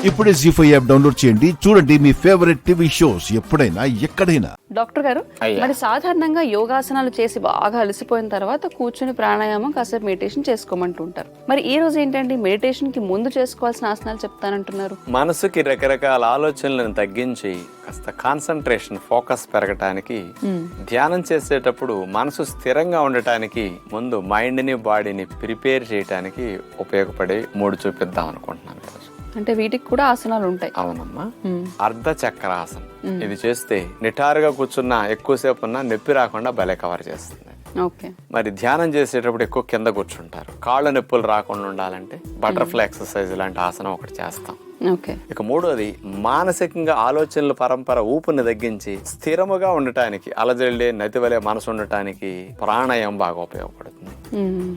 ఇప్పుడే జీ5 app download చేయండి. చూడండి మీ ఫేవరెట్ టీవీ షోస్ ఎప్పుడైనా ఎక్కడైనా. డాక్టర్ గారు, మరి సాధారణంగా యోగాసనాలు చేసి బాగా అలసిపోయిన తర్వాత కూర్చుని ప్రాణాయామం కాసేపు మెడిటేషన్ చేసుకోమంటుంటారు. మరి ఈ రోజు ఏంటంటే మెడిటేషన్ కి ముందు చేసుకోవాల్సిన ఆసనాలు చెప్తానంటున్నారు. మనసుకి రకరకాల ఆలోచనలను తగ్గించి కాస్త కాన్సన్ట్రేషన్, ఫోకస్ పెరగటానికి ధ్యానం చేసేటప్పుడు మనసు స్థిరంగా ఉండటానికి ముందు మైండ్ ని బాడీని ప్రిపేర్ చేయడానికి ఉపయోగపడే 3 చూపిద్దాం అనుకుంటున్నాను ఈరోజు. అంటే వీటికి కూడా ఆసనాలు ఉంటాయి? అవునమ్మా. అర్ధ చక్రాసనం. ఇది చేస్తే నిటారుగా కూర్చున్నా ఎక్కువసేపు ఉన్నా నొప్పి రాకుండా భలే కవర్ చేస్తుంది. మరి ధ్యానం చేసేటప్పుడు ఎక్కువ కింద కూర్చుంటారు. కాళ్ళ నొప్పులు రాకుండా ఉండాలంటే బటర్ఫ్లై ఎక్సర్సైజ్ లాంటి ఆసనం ఒకటి చేస్తాం. ఇక 3వది మానసికంగా ఆలోచనల పరంపర ఊపుని తగ్గించి స్థిరముగా ఉండటానికి, అలజడి నతివలే మనసు ఉండటానికి ప్రాణాయామం బాగా ఉపయోగపడుతుంది.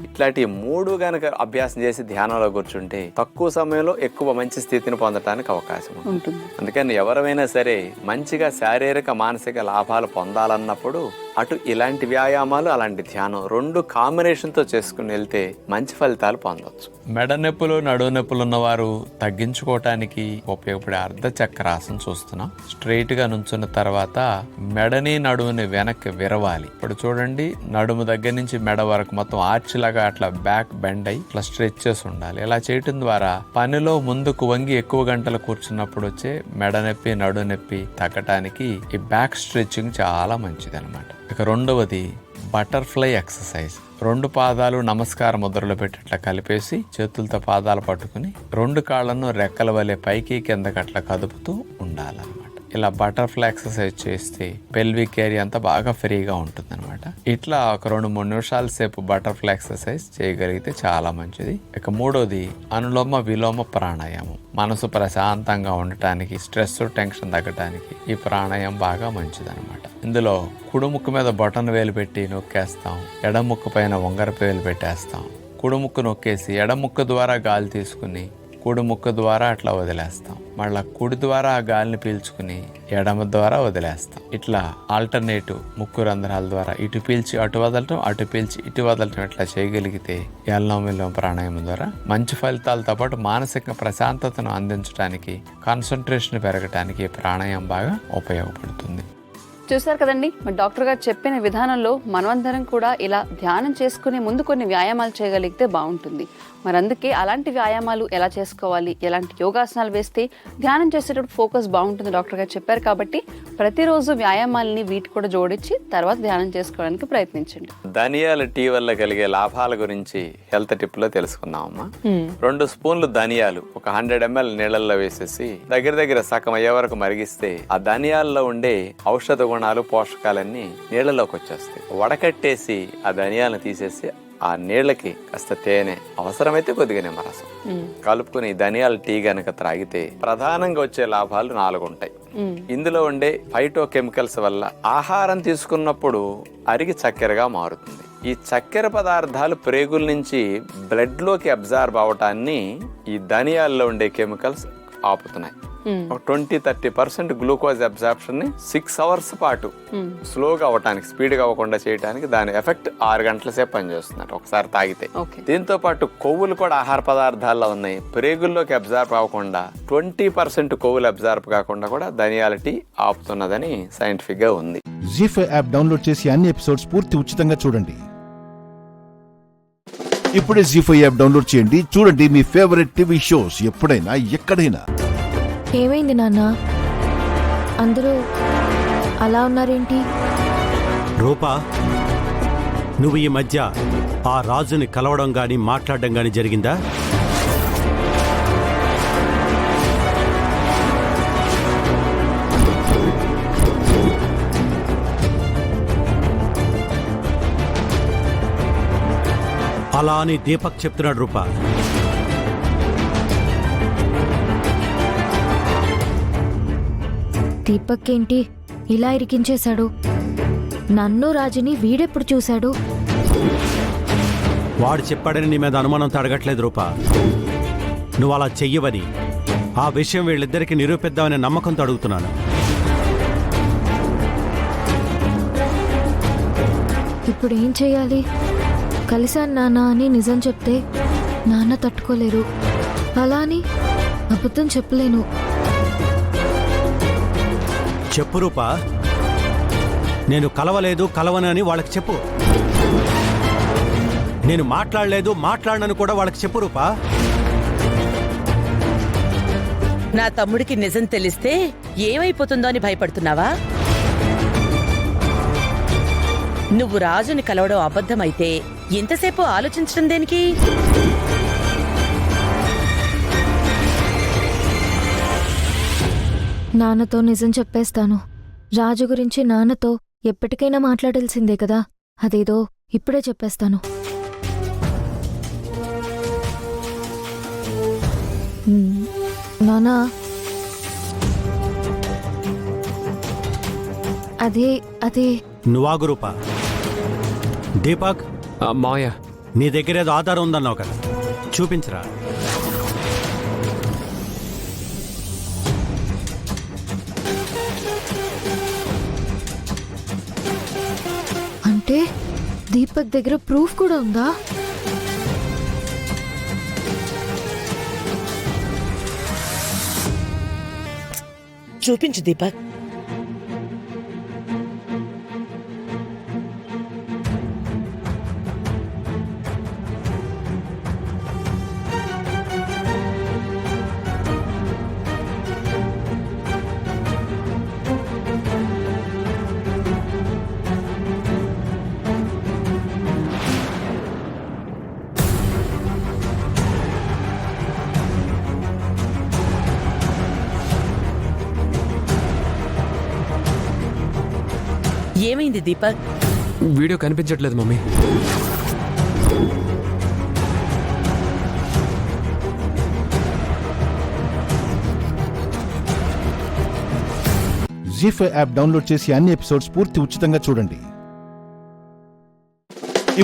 ఇట్లాంటి 3 గనక అభ్యాసం చేసి ధ్యానంలో కూర్చుంటే తక్కువ సమయంలో ఎక్కువ మంచి స్థితిని పొందడానికి అవకాశం ఉంటుంది. అందుకని ఎవరైనా సరే మంచిగా శారీరక మానసిక లాభాలు పొందాలన్నప్పుడు అటు ఇలాంటి వ్యాయామాలు, అలాంటి ధ్యానం 2 కాంబినేషన్ తో చేసుకుని వెళ్తే మంచి ఫలితాలు పొందవచ్చు. మెడ నొప్పులు, నడువు నొప్పులు ఉన్నవారు తగ్గించుకోవటానికి ఉపయోగపడే అర్ధ చక్రాసనం చూస్తున్నాం. స్ట్రైట్ గా నుంచున్న తర్వాత మెడని నడువుని వెనక్కి విరవాలి. ఇప్పుడు చూడండి, నడుము దగ్గర నుంచి మెడ వరకు మొత్తం ఆర్చ్ లాగా అట్లా బ్యాక్ బెండ్ అయ్యి ఇట్లా స్ట్రెచ్ చేసి ఉండాలి. ఇలా చేయటం ద్వారా పనిలో ముందుకు వంగి ఎక్కువ గంటలు కూర్చున్నప్పుడు వచ్చే మెడ నొప్పి, నడు నొప్పి తగ్గటానికి ఈ బ్యాక్ స్ట్రెచ్చింగ్ చాలా మంచిది అనమాట. ఇక 2వది బటర్ఫ్లై ఎక్సర్సైజ్. 2 పాదాలు నమస్కార ముద్రలో పెట్టి అట్లా కలిపేసి చేతులతో పాదాలు పట్టుకుని 2 కాళ్ళను రెక్కల వలె పైకి కిందకి అట్లా కదుపుతూ ఉండాలన్నమాట. ఇలా బటర్ఫ్లై ఎక్సర్సైజ్ చేస్తే పెల్విక్ ఏరియా అంతా బాగా ఫ్రీగా ఉంటుంది అనమాట. ఇట్లా ఒక 2-3 నిమిషాల సేపు బటర్ఫ్లై ఎక్సర్సైజ్ చేయగలిగితే చాలా మంచిది. ఇక 3వది అనులోమ విలోమ ప్రాణాయామం. మనసు ప్రశాంతంగా ఉండటానికి, స్ట్రెస్ టెన్షన్ తగ్గటానికి ఈ ప్రాణాయామం బాగా మంచిది అనమాట. ఇందులో కుడి ముక్కు మీద బొటన వేలు పెట్టి నొక్కేస్తాం, ఎడమ ముక్కు పైన ఉంగరపు వేలు పెట్టేస్తాం. కుడి ముక్కు నొక్కేసి ఎడమ ముక్కు ద్వారా గాలి తీసుకుని కుడి ముక్కు ద్వారా అట్లా వదిలేస్తాం. మళ్ళా కుడి ద్వారా ఆ గాలిని పీల్చుకుని ఎడమ ద్వారా వదిలేస్తాం. ఇట్లా ఆల్టర్నేటివ్ ముక్కు రంధ్రాల ద్వారా ఇటు పీల్చి అటు వదలటం, అటు పీల్చి ఇటు వదలటం ఇట్లా చేయగలిగితే అనులోమ విలోమ ప్రాణాయామం ద్వారా మంచి ఫలితాలతో పాటు మానసిక ప్రశాంతతను అందించడానికి, కాన్సన్ట్రేషన్ పెరగడానికి ప్రాణాయామం బాగా ఉపయోగపడుతుంది. చూసారు కదండి, మరి డాక్టర్ గారు చెప్పిన విధానంలో మనమందరం కూడా ఇలా ధ్యానం చేసుకునే ముందు కొన్ని వ్యాయామాలు చేయగలిగితే బాగుంటుంది. మరి అందుకే అలాంటి వ్యాయామాలు ఎలా చేసుకోవాలి, ఎలాంటి యోగాసనాలు వేస్తే ధ్యానం చేసేటప్పుడు ఫోకస్ బాగుంటుంది డాక్టర్ గారు చెప్పారు. కాబట్టి ప్రతిరోజు వ్యాయామాలని వీటి కూడా జోడించి తర్వాత ధ్యానం చేసుకోవడానికి ప్రయత్నించండి. ధనియాల టీ వల్ల కలిగే లాభాల గురించి హెల్త్ టిప్ లో తెలుసుకుందామమ్మా. 2 స్పూన్లు ధనియాలు ఒక 100 ml నీళ్ళల్లో వేసేసి దగ్గర సగం అయ్యే వరకు మరిగిస్తే ఆ ధనియాల్లో ఉండే ఔషధ గుణాలు, పోషకాలన్నీ నీళ్లలోకి వచ్చేస్తాయి. వడకట్టేసి ఆ ధనియాలను తీసేసి ఆ నీళ్లకి కాస్త తేనె, అవసరమైతే కొద్దిగా నిమ్మరసం కలుపుకుని ధనియాల టీ గనక త్రాగితే ప్రధానంగా వచ్చే లాభాలు 4 ఉంటాయి. ఇందులో ఉండే ఫైటో కెమికల్స్ వల్ల ఆహారం తీసుకున్నప్పుడు అరిగి చక్కెరగా మారుతుంది. ఈ చక్కెర పదార్థాలు ప్రేగుల నుంచి బ్లడ్ లోకి అబ్జార్బ్ అవటాన్ని ఈ ధనియాల్లో ఉండే కెమికల్స్ ఆపుతున్నాయి. 20-30% గ్లూకోజ్ అబ్జార్ప్షన్ ని 6 hours పాటు స్లోగా అవటానికి, స్పీడ్ గా అవ్వకుండా చేయడానికి దాని ఎఫెక్ట్ 6 గంటల సేపు పనిచేస్తున్నట్టు ఒకసారి తాగితే. దీంతో పాటు కొవ్వులు కూడా ఆహార పదార్థాల్లో ఉన్నాయి. ప్రేగుల్లోకి అబ్జార్బ్ అవ్వకుండా 20% కొవ్వులు అబ్జార్బ్ కాకుండా కూడా ధనియాల టీ ఆపుతున్నదని సైంటిఫిక్ గా ఉంది. జీ5 యాప్ డౌన్లోడ్ చేసి అన్ని ఎపిసోడ్స్ పూర్తి ఉచితంగా చూడండి. ఇప్పుడే జీ5 యాప్ డౌన్లోడ్ చేయండి. చూడండి మీ ఫేవరెట్ టీవీ షోస్ ఎప్పుడైనా ఎక్కడైనా. ఏమైంది నాన్న, అందరూ అలా ఉన్నారేంటి? రూపా, నువ్వు ఈ మధ్య ఆ రాజుని కలవడం గాని మాట్లాడడం గాని జరిగిందా? అలా అని దీపక్ చెప్తున్నాడు రూపా. దీపక్ ఏంటి ఇలా ఇరికించేశాడు? నన్ను రాజుని వీడెప్పుడు చూశాడు? వాడు చెప్పాడని నీ మీద అనుమానం తడగట్లేదు రూపా. నువ్వు అలా చెయ్యవని, ఆ విషయం వీళ్ళిద్దరికి నిరూపిద్దామనే నమ్మకంతో అడుగుతున్నాను. ఇప్పుడు ఏం చెయ్యాలి? కలిశాను నాన్న అని నిజం చెప్తే నాన్న తట్టుకోలేరు. అలా అని అబద్ధం చెప్పలేను. చెప్పు రూపా, నేను కలవలేదు కలవను అని వాళ్ళకి చెప్పు. నేను మాట్లాడలేదు మాట్లాడనని కూడా వాళ్ళకి చెప్పు రూపా. నా తమ్ముడికి నిజం తెలిస్తే ఏమైపోతుందో అని భయపడుతున్నావా? నువ్వు రాజుని కలవడం అబద్ధమైతే ఎంతసేపు ఆలోచించడం దేనికి? నాన్నతో నిజం చెప్పేస్తాను. రాజు గురించి నాన్నతో ఎప్పటికైనా మాట్లాడాల్సిందే కదా, అదేదో ఇప్పుడే చెప్పేస్తాను. నానా, అదే నువ్వాగు రూపా. దీపక్, మావయ్య, నీ దగ్గర ఏదో ఆధారం ఉందన్నావు కదా, చూపించరా. అంటే దీపక్ దగ్గర ప్రూఫ్ కూడా ఉందా? చూపించు దీపక్. ఏమైంది దీపక్? వీడియో కనిపించట్లేదు మమ్మీ. జీ5 యాప్ డౌన్లోడ్ చేసి అన్ని ఎపిసోడ్స్ పూర్తి ఉచితంగా చూడండి.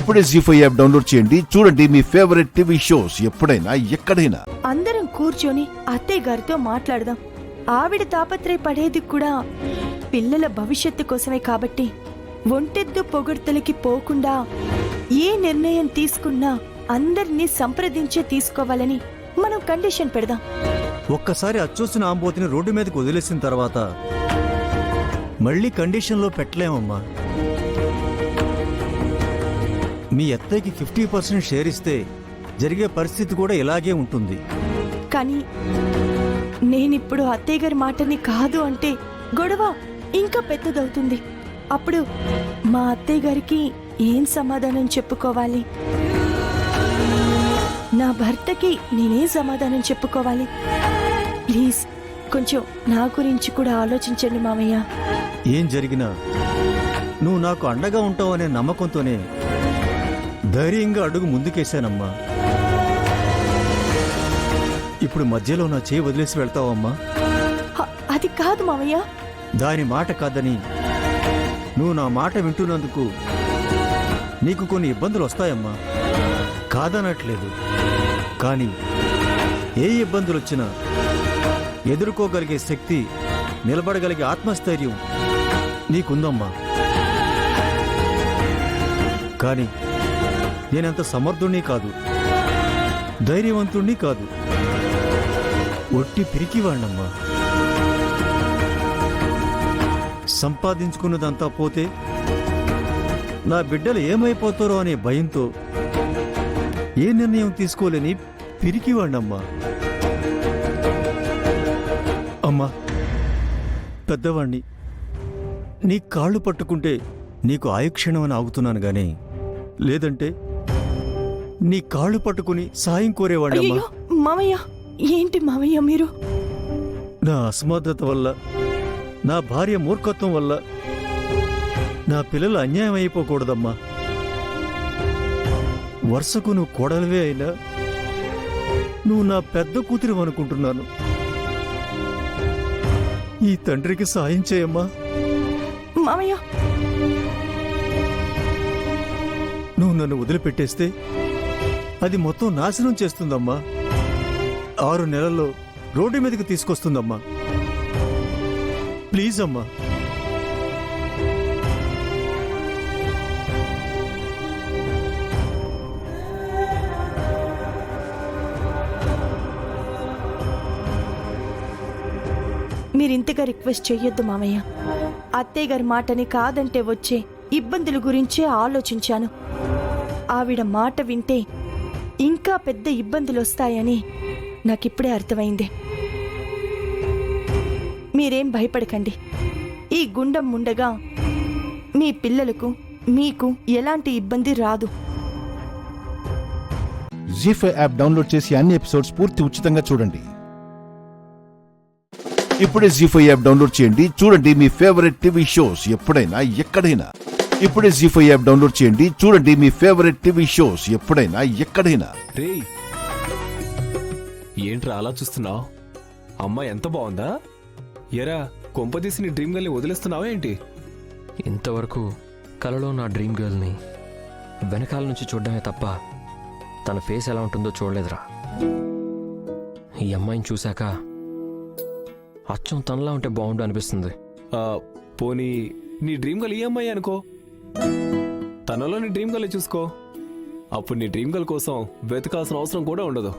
ఇప్పుడే జీ5 యాప్ డౌన్లోడ్ చేయండి, చూడండి మీ ఫేవరెట్ టీవీ షోస్ ఎప్పుడైనా ఎక్కడైనా. అందరం కూర్చొని అత్తయ్య గారితో మాట్లాడదాం. ఆవిడ తాపత్రయపడేది కూడా పిల్లల భవిష్యత్తు కోసమే కాబట్టి ఒంటెద్దు పొగడ్తలకి పోకుండా ఏ నిర్ణయం తీసుకున్నా అందరినీ సంప్రదించే తీసుకోవాలని మనం కండిషన్ పెడదాం. ఒక్కసారి అచ్చూసిన ఆంబోతిని రోడ్డు మీదకి వదిలేసిన తర్వాత మళ్ళీ కండిషన్లో పెట్టలేమమ్మా. మీ అత్తయ్యకి 50% షేర్ ఇస్తే జరిగే పరిస్థితి కూడా ఇలాగే ఉంటుంది. కానీ నేనిప్పుడు అత్తయ్య గారి మాటని కాదు అంటే గొడవ ఇంకా పెద్దదవుతుంది. అప్పుడు మా అత్తయ్య గారికి ఏం సమాధానం చెప్పుకోవాలి? నా భర్తకి నేనేం సమాధానం చెప్పుకోవాలి? ప్లీజ్ కొంచెం నా గురించి కూడా ఆలోచించండి మామయ్య. ఏం జరిగినా నువ్వు నాకు అండగా ఉంటావనే నమ్మకంతోనే ధైర్యంగా అడుగు ముందుకేశానమ్మా. ఇప్పుడు మధ్యలో నా చేయి వదిలేసి వెళ్తావమ్మా? అది కాదు మామయ్య. దాని మాట కాదని నువ్వు నా మాట వింటున్నందుకు నీకు కొన్ని ఇబ్బందులు వస్తాయమ్మా, కాదనట్లేదు. కానీ ఏ ఇబ్బందులు వచ్చినా ఎదుర్కోగలిగే శక్తి, నిలబడగలిగే ఆత్మస్థైర్యం నీకుందమ్మా. కానీ నేనంత సమర్థుణ్ణి కాదు, ధైర్యవంతుణ్ణి కాదు, ఒట్టి పిరికివాణ్ణమ్మా. సంపాదించుకున్నదంతా పోతే నా బిడ్డలు ఏమైపోతారో అనే భయంతో ఏ నిర్ణయం తీసుకోలేని పిరికివాణ్ణమ్మా. అమ్మా, పెద్దవాణ్ణి, నీ కాళ్ళు పట్టుకుంటే నీకు ఆయుక్షణం అని ఆగుతున్నాను గాని, లేదంటే నీ కాళ్ళు పట్టుకుని సాయం కోరేవాణ్ణమ్మా. అయ్యో మామయ్య, ఏంటి మామయ్య మీరు? నా అసమర్థత వల్ల, నా భార్య మూర్ఖత్వం వల్ల నా పిల్లలు అన్యాయం అయిపోకూడదమ్మా. వరుసకు నువ్వు కోడలివే అయినా నువ్వు నా పెద్ద కూతురు అనుకుంటున్నాను. ఈ తండ్రికి సాయం చేయమ్మా. మామయ్య, నువ్వు నన్ను వదిలిపెట్టేస్తే అది మొత్తం నాశనం చేస్తుందమ్మా. 6 నెలల్లో రోడ్డు మీదకి తీసుకొస్తుందమ్మా. ప్లీజ్ అమ్మా. మీరింతగా రిక్వెస్ట్ చెయ్యొద్దు మామయ్య. అత్తయ్య గారి మాటని కాదంటే వచ్చే ఇబ్బందుల గురించే ఆలోచించాను. ఆవిడ మాట వింటే ఇంకా పెద్ద ఇబ్బందులు వస్తాయని నాకిప్పుడే అర్థమైంది. మీరేం భయపడకండి. ఈ గుండం ఉండగా మీ పిల్లలకు మీకు ఎలాంటి ఇబ్బంది రాదు. జీ5 యాప్ డౌన్లోడ్ చేసి అన్ని ఎపిసోడ్స్ పూర్తి ఉచితంగా చూడండి. ఇప్పుడే జీ5 యాప్ డౌన్లోడ్ చేయండి. చూడండి మీ ఫేవరెట్ టీవీ షోస్ ఎప్పుడైనా ఎక్కడైనా. ఇప్పుడే జీ5 యాప్ డౌన్లోడ్ చేయండి. చూడండి మీ ఫేవరెట్ టీవీ షోస్ ఎప్పుడైనా ఎక్కడైనా. రేయ్, ఏంట్రా అలా చూస్తున్నావు? అమ్మ ఎంత బాగుందా? ఎరా, కొంపదీసి నీ డ్రీమ్ గర్ల్ని వదిలేస్తున్నావా ఏంటి? ఇంతవరకు కలలో నా డ్రీమ్ గర్ల్ని వెనకాల నుంచి చూడడమే తప్ప తన ఫేస్ ఎలా ఉంటుందో చూడలేదురా. ఈ అమ్మాయిని చూశాక అచ్చం తనలా ఉంటే బాగుండు అనిపిస్తుంది. పోనీ నీ డ్రీమ్ గర్ల్ ఈ అమ్మాయి అనుకో, తనలో నీ డ్రీమ్ గర్ల్ని చూసుకో. అప్పుడు నీ డ్రీమ్ గర్ల్ కోసం వెతకాల్సిన అవసరం కూడా ఉండదు.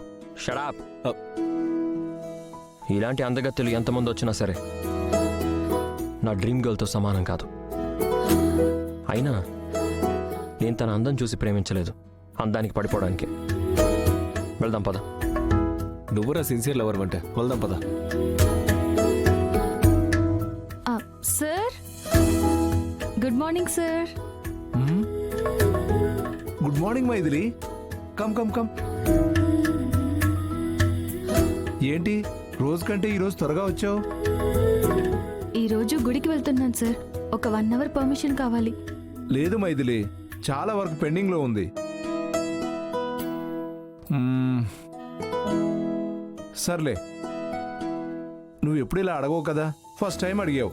షడాప్. ఇలాంటి అందగత్తెలు ఎంతమంది వచ్చినా సరే నా డ్రీమ్ గర్ల్తో సమానం కాదు. అయినా నేను తన అందం చూసి ప్రేమించలేదు, అందానికి పడిపోవడానికి. వెళ్దాం పద. నువ్వురా సిన్సియర్ లవర్ అంటే. వెళ్దాం పద. Sir, good morning sir. Good morning Maithili. Come come come. ఏంటి రోజు కంటే ఈరోజు త్వరగా వచ్చావు? ఈరోజు గుడికి వెళ్తున్నాను సార్. ఒక 1 అవర్ పర్మిషన్ కావాలి. లేదు మైథిలి, చాలా వర్క్ పెండింగ్ లో ఉంది. సర్లే, నువ్వు ఎప్పుడు ఇలా అడగవు కదా, ఫస్ట్ టైం అడిగావు,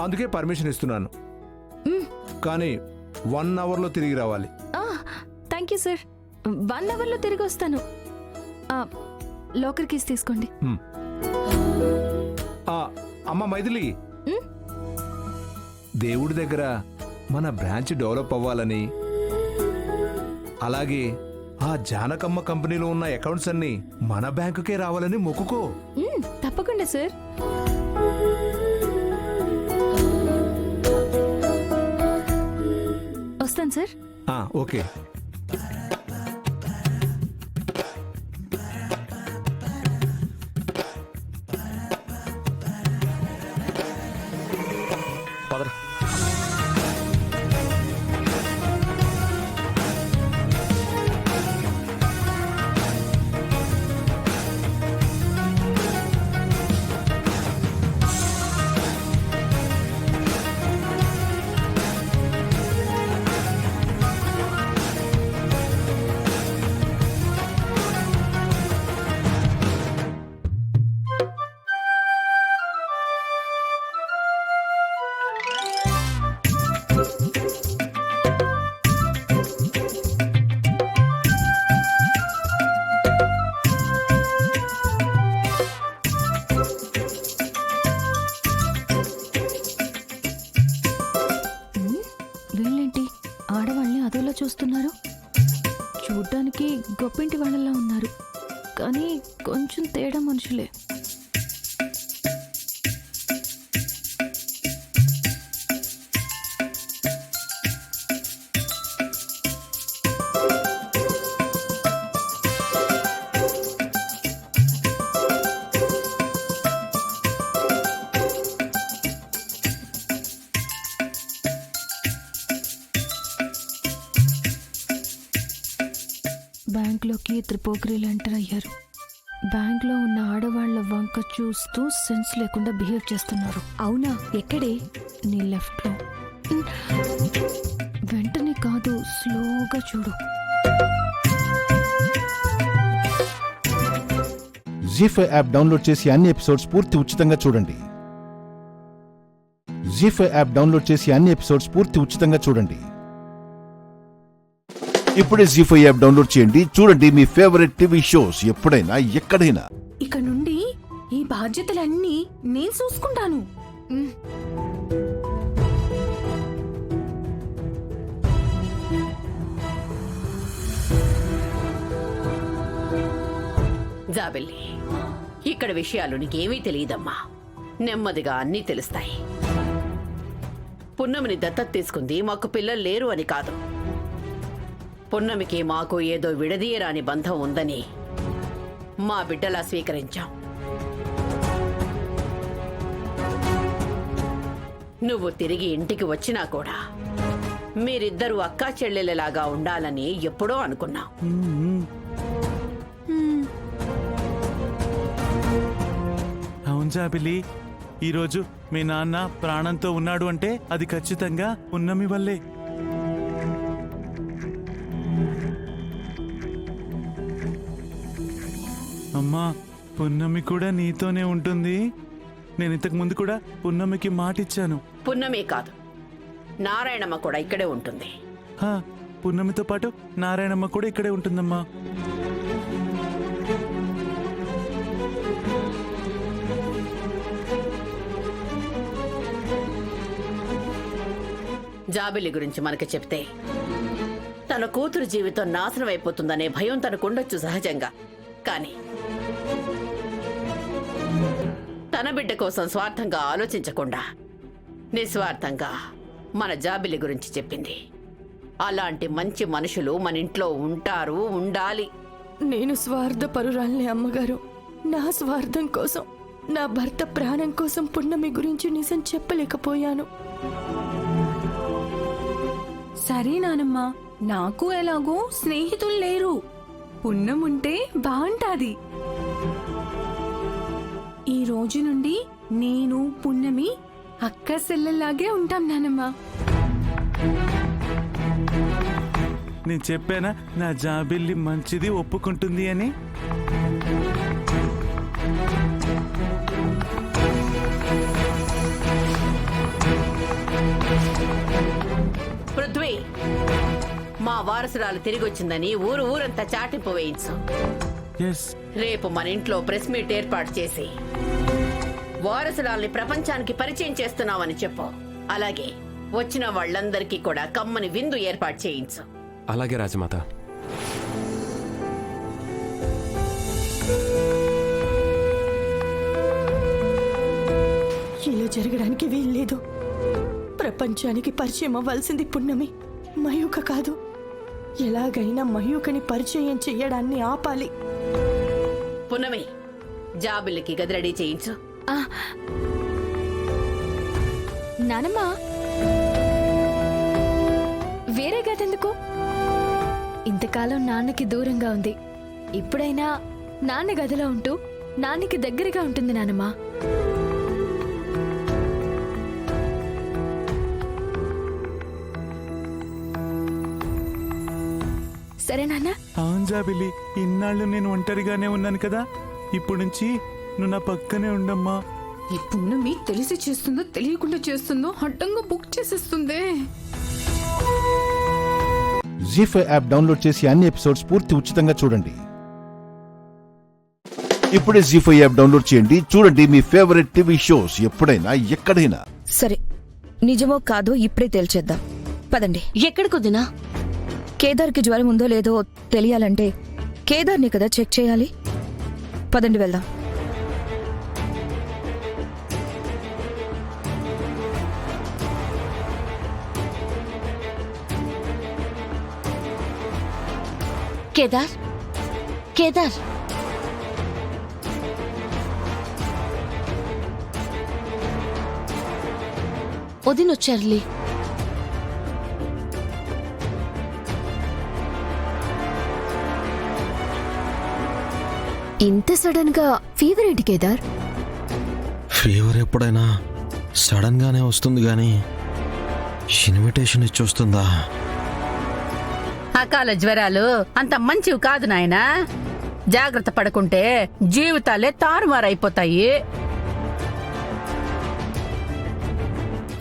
అందుకే పర్మిషన్ ఇస్తున్నాను. కానీ 1 అవర్లో తిరిగి రావాలి. Thank you sir. 1 అవర్లో తిరిగి వస్తాను. లాకర్ కీస్ తీసుకోండి. అమ్మ మైథిలి, దేవుడి దగ్గర మన బ్రాంచ్ డెవలప్ అవ్వాలని, అలాగే ఆ జానకమ్మ కంపెనీలో ఉన్న అకౌంట్స్ అన్ని మన బ్యాంకుకే రావాలని మొక్కుకో. తప్పకుండా సార్. వస్తాను సార్. ఓకే. పదరా. వీళ్ళేంటి ఆడవాళ్ళని అదోలా చూస్తున్నారు? చూడ్డానికి గొప్పింటి వాళ్ళలా ఉన్నారు, కానీ కొంచెం తేడా మనుషులే. బ్యాంక్లోకి 2 పోకిరీలు ఎంటర్ అయ్యారు. బ్యాంక్లో ఉన్న ఆడవాళ్ల వంక చూస్తూ సెన్స్ లేకుండా బిహేవ్ చేస్తున్నారు. అవునా? ఎక్కడే? నీ లెఫ్ట్లో. వెంటనే కాదు, స్లోగా చూడు. జీ5 యాప్ డౌన్లోడ్ చేసి అన్ని ఎపిసోడ్స్ పూర్తి ఉచితంగా చూడండి. జీ5 యాప్ డౌన్లోడ్ చేసి అన్ని ఎపిసోడ్స్ పూర్తి ఉచితంగా చూడండి. ఇప్పుడే జీ5 యాప్ డౌన్లోడ్ చేయండి. చూడండి మీ ఫేవరెట్ టీవీ షోస్ ఎప్పుడైనా ఎక్కడైనా. ఇక నుండి ఈ బాధ్యతలన్నీ నేను చూసుకుంటాను. జాబెల్లి, ఇక్కడ విషయాలు నీకేమీ తెలియదమ్మా. నెమ్మదిగా అన్నీ తెలుస్తాయి. పున్నమిని దత్తత తీసుకుంది మాకు పిల్లలు లేరు అని కాదు. పున్నమికి మాకు ఏదో విడదీయరాని బంధం ఉందని మా బిడ్డలా స్వీకరించాం. నువ్వు తిరిగి ఇంటికి వచ్చినా కూడా మీరిద్దరూ అక్కా చెల్లెలలాగా ఉండాలని ఎప్పుడో అనుకున్నాం. అవును జాబిలి, ఈరోజు మీ నాన్న ప్రాణంతో ఉన్నాడు అంటే అది ఖచ్చితంగా పున్నమి వల్లే. అమ్మా, పున్నమి కూడా నీతోనే ఉంటుంది. నేను ఇంతకు ముందు కూడా పున్నమికి మాటిచ్చాను. పున్నమే కాదు, నారాయణమ్మ కూడా ఇక్కడే ఉంటుంది. హా, పున్నమితో పాటు నారాయణమ్మ కూడా ఇక్కడే ఉంటుందమ్మా. జాబిలి గురించి మనకి చెప్తే తన కూతురు జీవితం నాశనం అయిపోతుందనే భయం తనకుండొచ్చు సహజంగా. కానీ తన బిడ్డ కోసం స్వార్థంగా ఆలోచించకుండా నిస్వార్థంగా మన జాబిలి గురించి చెప్పింది. అలాంటి మంచి మనుషులు మన ఇంట్లో ఉంటారు, ఉండాలి. నేను స్వార్థపరురాల్ని అమ్మగారు. నా స్వార్థం కోసం, నా భర్త ప్రాణం కోసం పున్నమి గురించి నిజం చెప్పలేకపోయాను. సరే నానమ్మా, నాకు ఎలాగో స్నేహితులు లేరు. పున్నం ఉంటే బాగుంటాది. ఈ రోజు నుండి నేను పున్నమి అక్క సెల్లెల్లాగే ఉంటాం నానమ్మా. నేను చెప్పానా నా జాబిల్లి మంచిది, ఒప్పుకుంటుంది అని. పృథ్వీ, మా వారసురాలు తిరిగొచ్చిందని ఊరంతా చాటింపు వేయించు. రేపు మన ఇంట్లో ప్రెస్ మీట్ ఏర్పాటు చేసి వారసురాల్ని ప్రపంచానికి పరిచయం చేస్తున్నామని చెప్పు. అలాగే వచ్చిన వాళ్ళందరికీ కూడా కమ్మని విందు ఏర్పాటు చేయించు. అలాగే రాజమాత. ఇలా జరగడానికి వీల్లేదు. ప్రపంచానికి పరిచయం అవ్వాల్సింది పున్నమి, మయూక కాదు. ఎలాగైనా మయూకని పరిచయం చెయ్యడాన్ని ఆపాలి. పున్నమి, జాబిలికి గది రెడీ చేయించు. నానమ్మా, వేరే గదెందుకు? ఇంతకాలం నాన్నకి దూరంగా ఉంది. ఇప్పుడైనా నాన్న గదిలో ఉంటూ నాన్నకి దగ్గరగా ఉంటుంది నానమ్మా. సరే నాన్న. అవును జాబిలి, ఇన్నాళ్ళు నేను ఒంటరిగానే ఉన్నాను కదా. ఇప్పుడు నుంచి నువ్వు నా పక్కనే ఉండమ్మా. ఈ పున్నమి తెలిసి చేస్తుందో తెలియకుండా చేస్తుందో అడ్డంగా బుక్ చేసేస్తుందే. జీ5 యాప్ డౌన్లోడ్ చేసి అన్ని ఎపిసోడ్స్ పూర్తి ఉచితంగా చూడండి. ఇప్పుడే జీ5 యాప్ డౌన్లోడ్ చేయండి. చూడండి మీ ఫేవరెట్ టీవీ షోస్ ఎప్పుడైనా ఎక్కడైనా. సరే, నిజమో కాదో ఇప్పుడే తేల్చేద్దాం. పదండి. ఎక్కడికొద్దినా? కేదార్కి జ్వరం ఉందో లేదో తెలియాలంటే కేదార్ని కదా చెక్ చేయాలి. పదండి వెళ్దాం. కేదార్, కేదార్, వదినొచ్చారులే. ఇంత సడన్ గా ఫీవర్ ఏంటి కేదార్? ఫీవర్ ఎప్పుడైనా సడన్ గానే వస్తుంది గాని ఇన్విటేషన్ ఇచ్చొస్తుందా? అకాల జ్వరాలు అంత మంచివి కాదు నాయనా. జాగ్రత్త పడకుంటే జీవితాలే తారుమారైపోతాయి.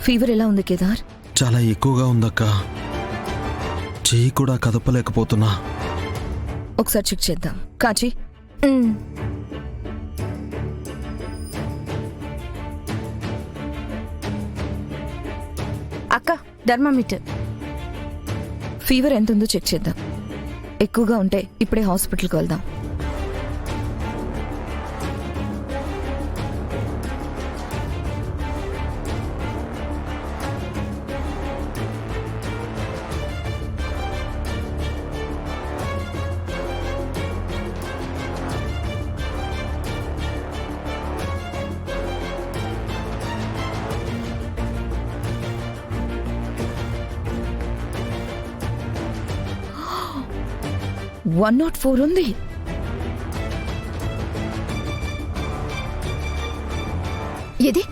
ఫీవర్ ఎలా ఉంది కేదార్? చాలా ఎక్కువగా ఉందక్క. చెయ్యి కూడా కదపలేకపోతున్నా. ఒకసారి చెక్ చేద్దాం. కాచి. అక్క, థర్మామీటర్. ఫీవర్ ఎంత ఉందో చెక్ చేద్దాం. ఎక్కువగా ఉంటే ఇప్పుడే హాస్పిటల్కి వెళ్దాం. 104 ఉంది. ఏది?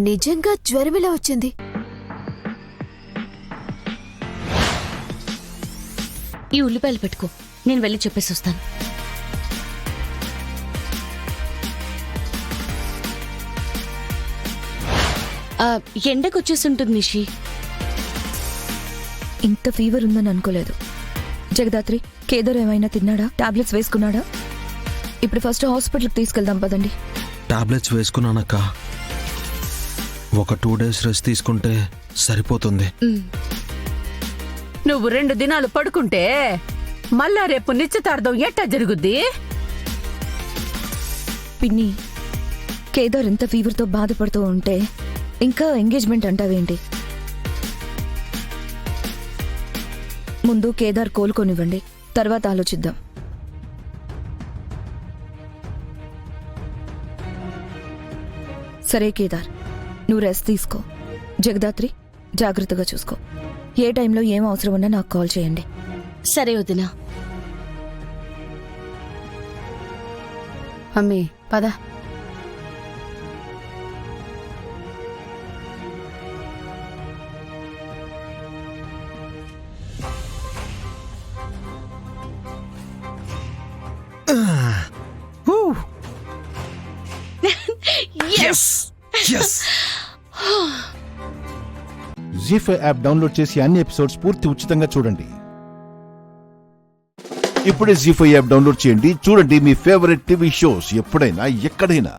నిజంగా జ్వరం ఎలా వచ్చింది? ఈ ఉల్లిపాయలు పెట్టుకో, నేను వెళ్ళి చెప్పేసి వస్తాను. ఎండకొచ్చేస్తుంటుంది నిషి. ఇంత ఫీవర్ ఉందని అనుకోలేదు. జగదాత్రి, కేదార్ ఏమైనా తిన్నాడా? టాబ్లెట్స్ వేసుకున్నాడా? ఇప్పుడు ఫస్ట్ హాస్పిటల్కి తీసుకెళ్దాం పదండి. టాబ్లెట్స్ వేసుకున్నానక్క. ఒక 2 days రెస్ట్ తీసుకుంటే సరిపోతుంది. నువ్వు 2 దినాలు పడుకుంటే మళ్ళా రేపు నిశ్చితార్థం ఎట్టా జరుగుద్ది? పిన్ని, కేదార్ ఇంత ఫీవర్తో బాధపడుతూ ఉంటే ఇంకా ఎంగేజ్మెంట్ అంటావేంటి? ముందు కేదార్ కోలుకొనివ్వండి, తర్వాత ఆలోచిద్దాం. సరే కేదార్, నువ్వు రెస్ట్ తీసుకో. జగదాత్రి, జాగ్రత్తగా చూసుకో. ఏ టైంలో ఏం అవసరం ఉన్నా నాకు కాల్ చేయండి. సరే వదినా. అమ్మి పద. జీ5 యాప్ డౌన్లోడ్ చేసి అన్ని ఎపిసోడ్స్ పూర్తి ఉచితంగా చూడండి. ఇప్పుడే జీ5 యాప్ డౌన్లోడ్ చేయండి. చూడండి మీ ఫేవరెట్ టీవీ షోస్ ఎప్పుడైనా ఎక్కడైనా.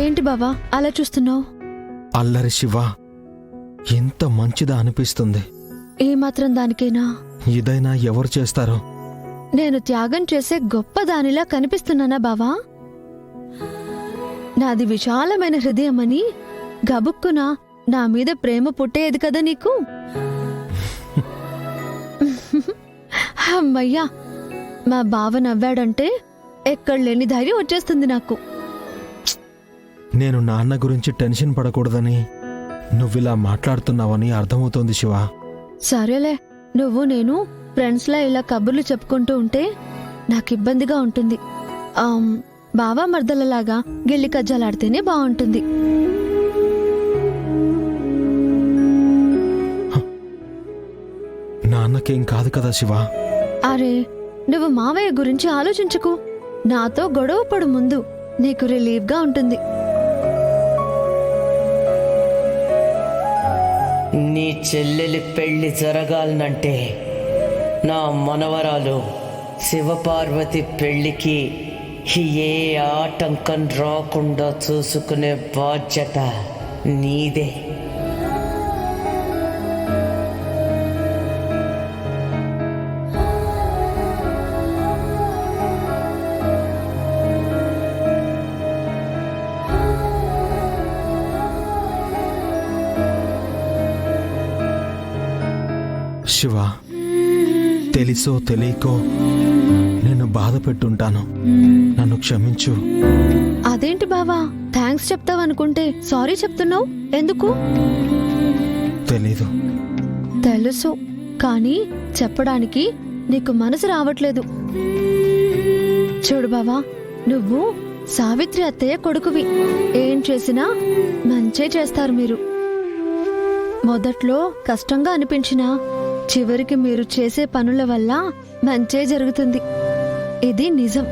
ఏంటి బావా అలా చూస్తున్నావు? అల్లరి శివ, ఎంత మంచిదా అనిపిస్తుంది. ఏ మాత్రం దానికేనా? ఇదైనా ఎవరు చేస్తారో? నేను త్యాగం చేసే గొప్ప దానిలా కనిపిస్తున్నానా బావా? నాది విశాలమైన హృదయమని గబుక్కున నా మీద ప్రేమ పుట్టేది కదా నీకు. అమ్మయ్యా, మా బావ నవ్వాడంటే ఎక్కడ లేని ధైర్యం వచ్చేస్తుంది నాకు. నేను నాన్న గురించి టెన్షన్ పడకూడదని నువ్విలా మాట్లాడుతున్నావని అర్థమవుతోంది శివ. సరేలే, నువ్వు నేను ఫ్రెండ్స్లా ఇలా కబుర్లు చెప్పుకుంటూ ఉంటే నాకు ఇబ్బందిగా ఉంటుంది. బావా మర్దలలాగా గిల్లి కజ్జాలాడితేనే బాగుంటుంది. నాన్నకేం కాదు కదా శివ. అరే, నువ్వు మావయ్య గురించి ఆలోచించకు. నాతో గొడవ పడు ముందు, నీకు రిలీఫ్గా ఉంటుంది. నీ చెల్లెలి పెళ్లి జరగాలనంటే నా మనవరాలు శివపార్వతి పెళ్లికి ఏ ఆటంకం రాకుండా చూసుకునే బాధ్యత నీదే. శివ, తెలుసో తెలియకో నేను బాధ పెట్టుంటాను. నన్ను క్షమించు. అదేంటి బావా, థ్యాంక్స్ చెప్తావనుకుంటే సారీ చెప్తున్నావు ఎందుకు? తెలీదు. తెలుసు, కానీ చెప్పడానికి నీకు మనసు రావట్లేదు. చూడు బావా, నువ్వు సావిత్రి అత్తయ్య కొడుకువి. ఏం చేసినా మంచే చేస్తారు మీరు. మొదట్లో కష్టంగా అనిపించినా చివరికి మీరు చేసే పనుల వల్ల మంచే జరుగుతుంది. ఇది నిజం.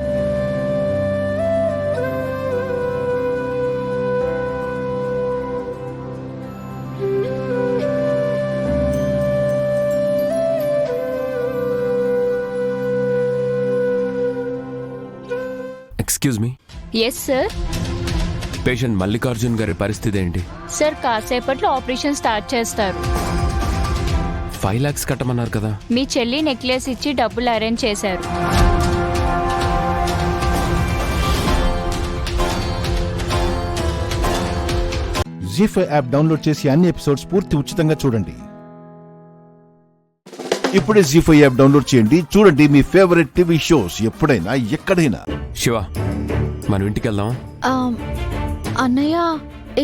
Excuse me. Yes sir. Patient Mallikarjun గారి పరిస్థితి ఏంటి? సార్, కాసేపట్లో ఆపరేషన్ స్టార్ట్ చేస్తారు. 5 lakhs కట్టమన్నారు కదా. మీ చెల్లి నెక్లెస్ ఇచ్చి డబ్బులు అరేంజ్ చేశారు. జీ5 యాప్ డౌన్లోడ్ చేసి అన్ని ఎపిసోడ్స్ పూర్తి ఉచితంగా చూడండి. ఇప్పుడే జీ5 యాప్ డౌన్లోడ్ చేయండి. చూడండి మీ ఫేవరెట్ టీవీ షోస్ ఎప్పుడైనా ఎక్కడైనా. శివ, మనం ఇంటికి వెళ్దాం. అన్నయ్య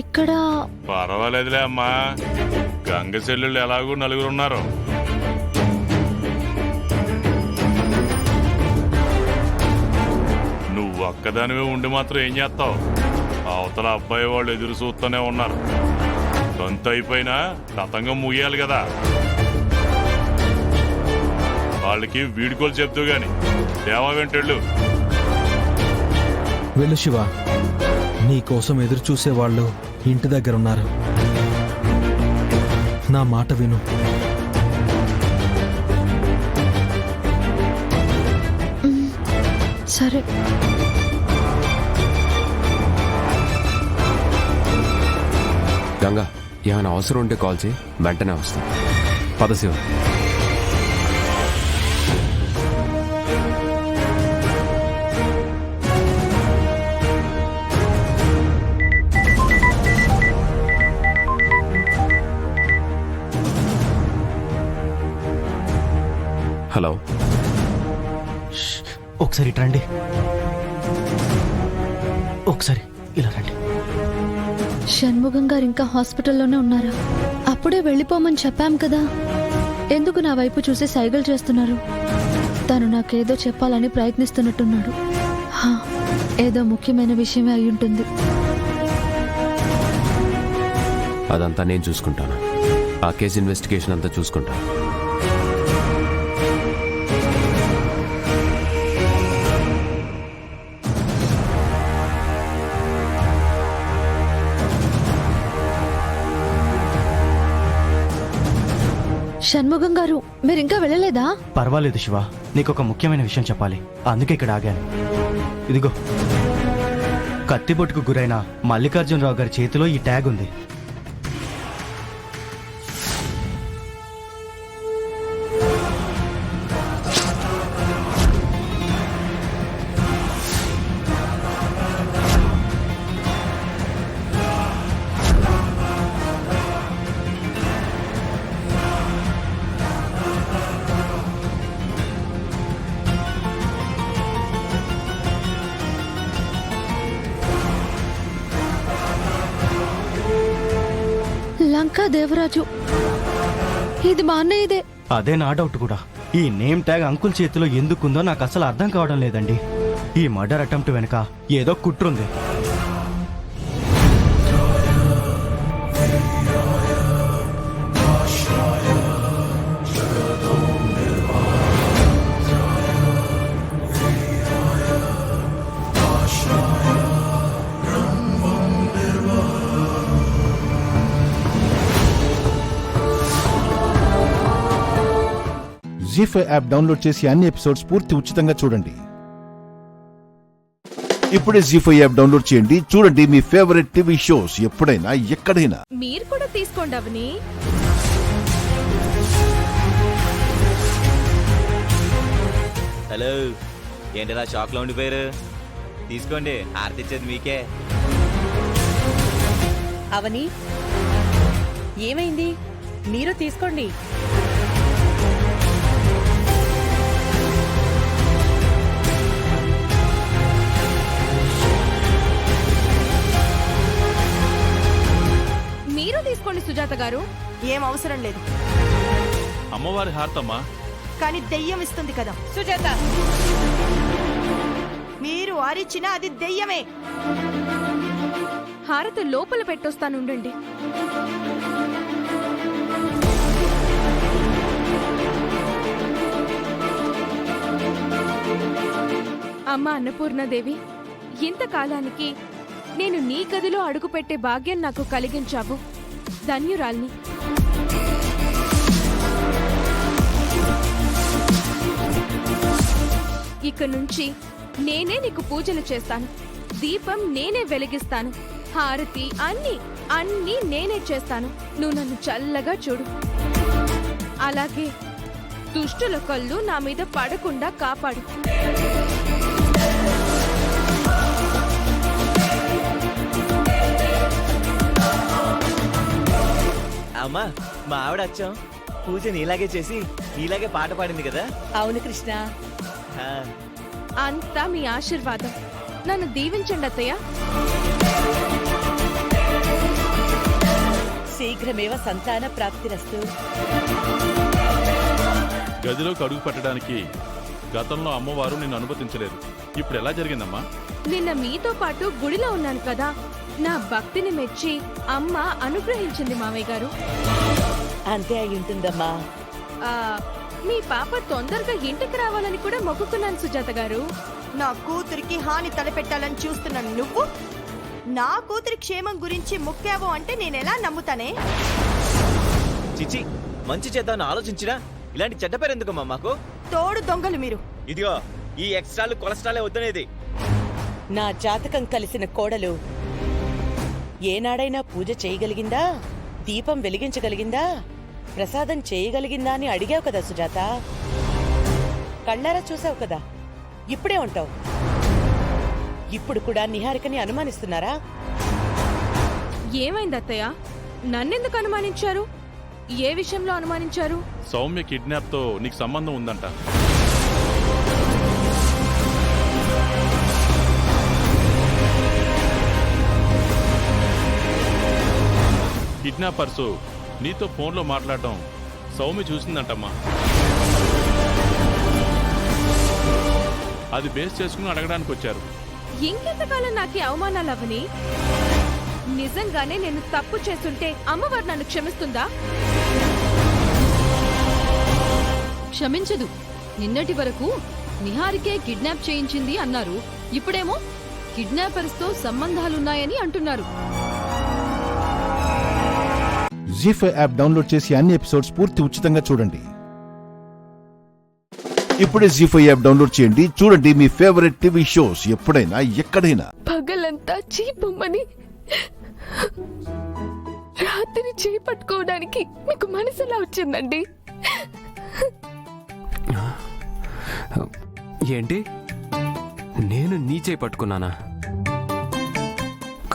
ఇక్కడ పర్వాలేదులే అమ్మా, గంగ చెల్లెళ్ళు ఎలాగూ నలుగురు ఉన్నారు. నువ్వు ఒక్కదానివే ఉండి మాత్రం ఏం చేస్తావు? అవతల అబ్బాయి వాళ్ళు ఎదురు చూస్తూనే ఉన్నారు. సొంత అయిపోయినా తతంగం ముగియాలి కదా. వాళ్ళకి వీడుకోలు చెప్తూ గాని దేవా వెంటెళ్ళు. వెళ్ళు శివ, నీ కోసం ఎదురు చూసేవాళ్ళు ఇంటి దగ్గర ఉన్నారు. నా మాట విను. సరే. గంగా, ఏమైనా అవసరం ఉంటే కాల్ చేయి, వెంటనే వస్తాం. పద శివ. హలో, ఒకసారి రండి. ఒకసారి ఇలా రండి. షణ్ముఖం గారు ఇంకా హాస్పిటల్లోనే ఉన్నారా? అప్పుడే వెళ్ళిపోమని చెప్పాం కదా, ఎందుకు నా వైపు చూసి సైగలు చేస్తున్నారు? తను నాకేదో చెప్పాలని ప్రయత్నిస్తున్నట్టున్నాడు. ఏదో ముఖ్యమైన విషయమే అయి ఉంటుంది. అదంతా నేను చూసుకుంటాను. ఆ కేసు ఇన్వెస్టిగేషన్ అంతా చూసుకుంటాను. షణ్ముఖం గారు, మీరు ఇంకా వెళ్ళలేదా? పర్వాలేదు శివ, నీకు ఒక ముఖ్యమైన విషయం చెప్పాలి, అందుకే ఇక్కడ ఆగాను. ఇదిగో, కత్తిపోటుకు గురైన మల్లికార్జునరావు గారి చేతిలో ఈ ట్యాగ్ ఉంది. లంకా దేవరాజు, ఇది మా అన్నయ్యదే. అదే నా డౌట్ కూడా. ఈ నేమ్ ట్యాగ్ అంకుల్ చేతిలో ఎందుకుందో నాకు అసలు అర్థం కావడం లేదండి. ఈ మర్డర్ అటెంప్ట్ వెనుక ఏదో కుట్రుంది. జీ5 యాప్ డౌన్లోడ్ చేసి అన్ని ఎపిసోడ్స్ పూర్తి ఉచితంగా చూడండి. ఇప్పుడే జీ5 యాప్ డౌన్లోడ్ చేయండి. చూడండి మీ ఫేవరెట్ టీవీ షోస్ ఎప్పుడైనా ఎక్కడైనా. మీరు కూడా తీసుకోండి అవని. హలో, ఏంటిలా షాక్ లో ఉండిపోయారు? తీసుకోండి, ఆర్తిచ్చేది మీకే. అవని, ఏమైంది? మీరు తీసుకోండి. మీరు తీసుకోండి సుజాత గారు. ఏం అవసరం లేదు. అమ్మవారి హారతమ్మా. కానీ దెయ్యం ఇస్తుంది కదా సుజాత. మీరు ఆరిచ్చినా అది దెయ్యమే. హారతి లోపల పెట్టొస్తానుండండి. అమ్మ అన్నపూర్ణదేవి, ఇంతకాలానికి నేను నీ గదిలో అడుగుపెట్టే భాగ్యం నాకు కలిగించావు. ధన్యురాల్ని. ఇక నుంచి నేనే నీకు పూజలు చేస్తాను. దీపం నేనే వెలిగిస్తాను. హారతి అన్నీ నేనే చేస్తాను. నువ్వు నన్ను చల్లగా చూడు. అలాగే దుష్టుల కళ్ళు నా మీద పడకుండా కాపాడు. అమ్మా మా ఆవిడ వచ్చాం పూజ నీలాగే చేసి నీలాగే పాట పాడింది కదా. అవును కృష్ణ, ఆ, అంతా మీ ఆశీర్వాదం. నన్ను దీవించండి అత్తయ్య. శీఘ్రమేవ సంతాన ప్రాప్తిరస్తు. గదిలోకి అడుగు పెట్టడానికి గతంలో అమ్మవారు నిన్ను అనుమతించలేదు. ఇప్పుడు ఎలా జరిగిందమ్మా? నిన్న మీతో పాటు గుడిలో ఉన్నాను కదా, నా భక్తిని మెచ్చి అమ్మ అనుగ్రహించింది మామయ్య గారు. అంతే అయి ఉంటుందమ్మా. మీ పాప తొందరగా ఇంటికి రావాలని కూడా మొక్కుకున్నాను సుజాత గారు. నా కూతురికి హాని తలపెట్టాలని చూస్తున్నాను నువ్వు. నా కూతురి క్షేమం గురించి ముఖ్యావో అంటే నేనెలా నమ్ముతానే? చిచి, మంచి చేద్దామని ఆలోచించినా ఇలాంటి చెడ్డ పేరు ఎందుకమ్మా మాకు? తోడు దొంగలు మీరు. ఇదిగో ఈ ఎక్స్ట్రాలు కొలెస్ట్రాలే వద్దనేది. నా జాతకం కలిసిన కోడలు ఏనాడైనా పూజ చేయగలిగిందా, దీపం వెలిగించగలిగిందా, ప్రసాదం చేయగలిగిందా అని అడిగావు కదా సుజాత. కళ్ళారా చూసావు కదా, ఇప్పుడే ఉంటావు. ఇప్పుడు కూడా నిహారికని అనుమానిస్తున్నారా? ఏమైంది అత్తయ్య? నన్నెందుకు అనుమానించారు? ఏ విషయంలో అనుమానించారు? సౌమ్య కిడ్నాప్ తో నీకు సంబంధం ఉందంట. కిడ్నాపర్స్ నీతో ఫోన్లో మాట్లాడటం సౌమ్య చూసిందంటమ్మా. అది బేస్ చేసుకుని అడగడానికి వచ్చారు. ఇంకెంతకాలం నాకే అవమానాలు అవని? నిజంగానే నేను తప్పు చేస్తుంటే అమ్మవారు నన్ను క్షమిస్తుందా? క్షమించదు. నిన్నటి వరకు నిహారికే కిడ్నాప్ చేయించింది అన్నారు, ఇప్పుడేమో కిడ్నాపర్స్ తో సంబంధాలున్నాయని అంటున్నారు. జీ5 యాప్ డౌన్లోడ్ చేసి అన్ని ఎపిసోడ్స్ పూర్తి ఉచితంగా చూడండి. ఇప్పుడే జీ5 యాప్ డౌన్లోడ్ చేయండి. చూడండి మీ ఫేవరెట్ టీవీ షోస్ ఎప్పుడైనా ఎక్కడైనా. పగలంతా చీపమ్మని, రాత్రి చేపట్టుకోవడానికి మీకు మనసులా వచ్చిందండి. ఏంటి, నేను నీ చేయి పట్టుకున్నానా?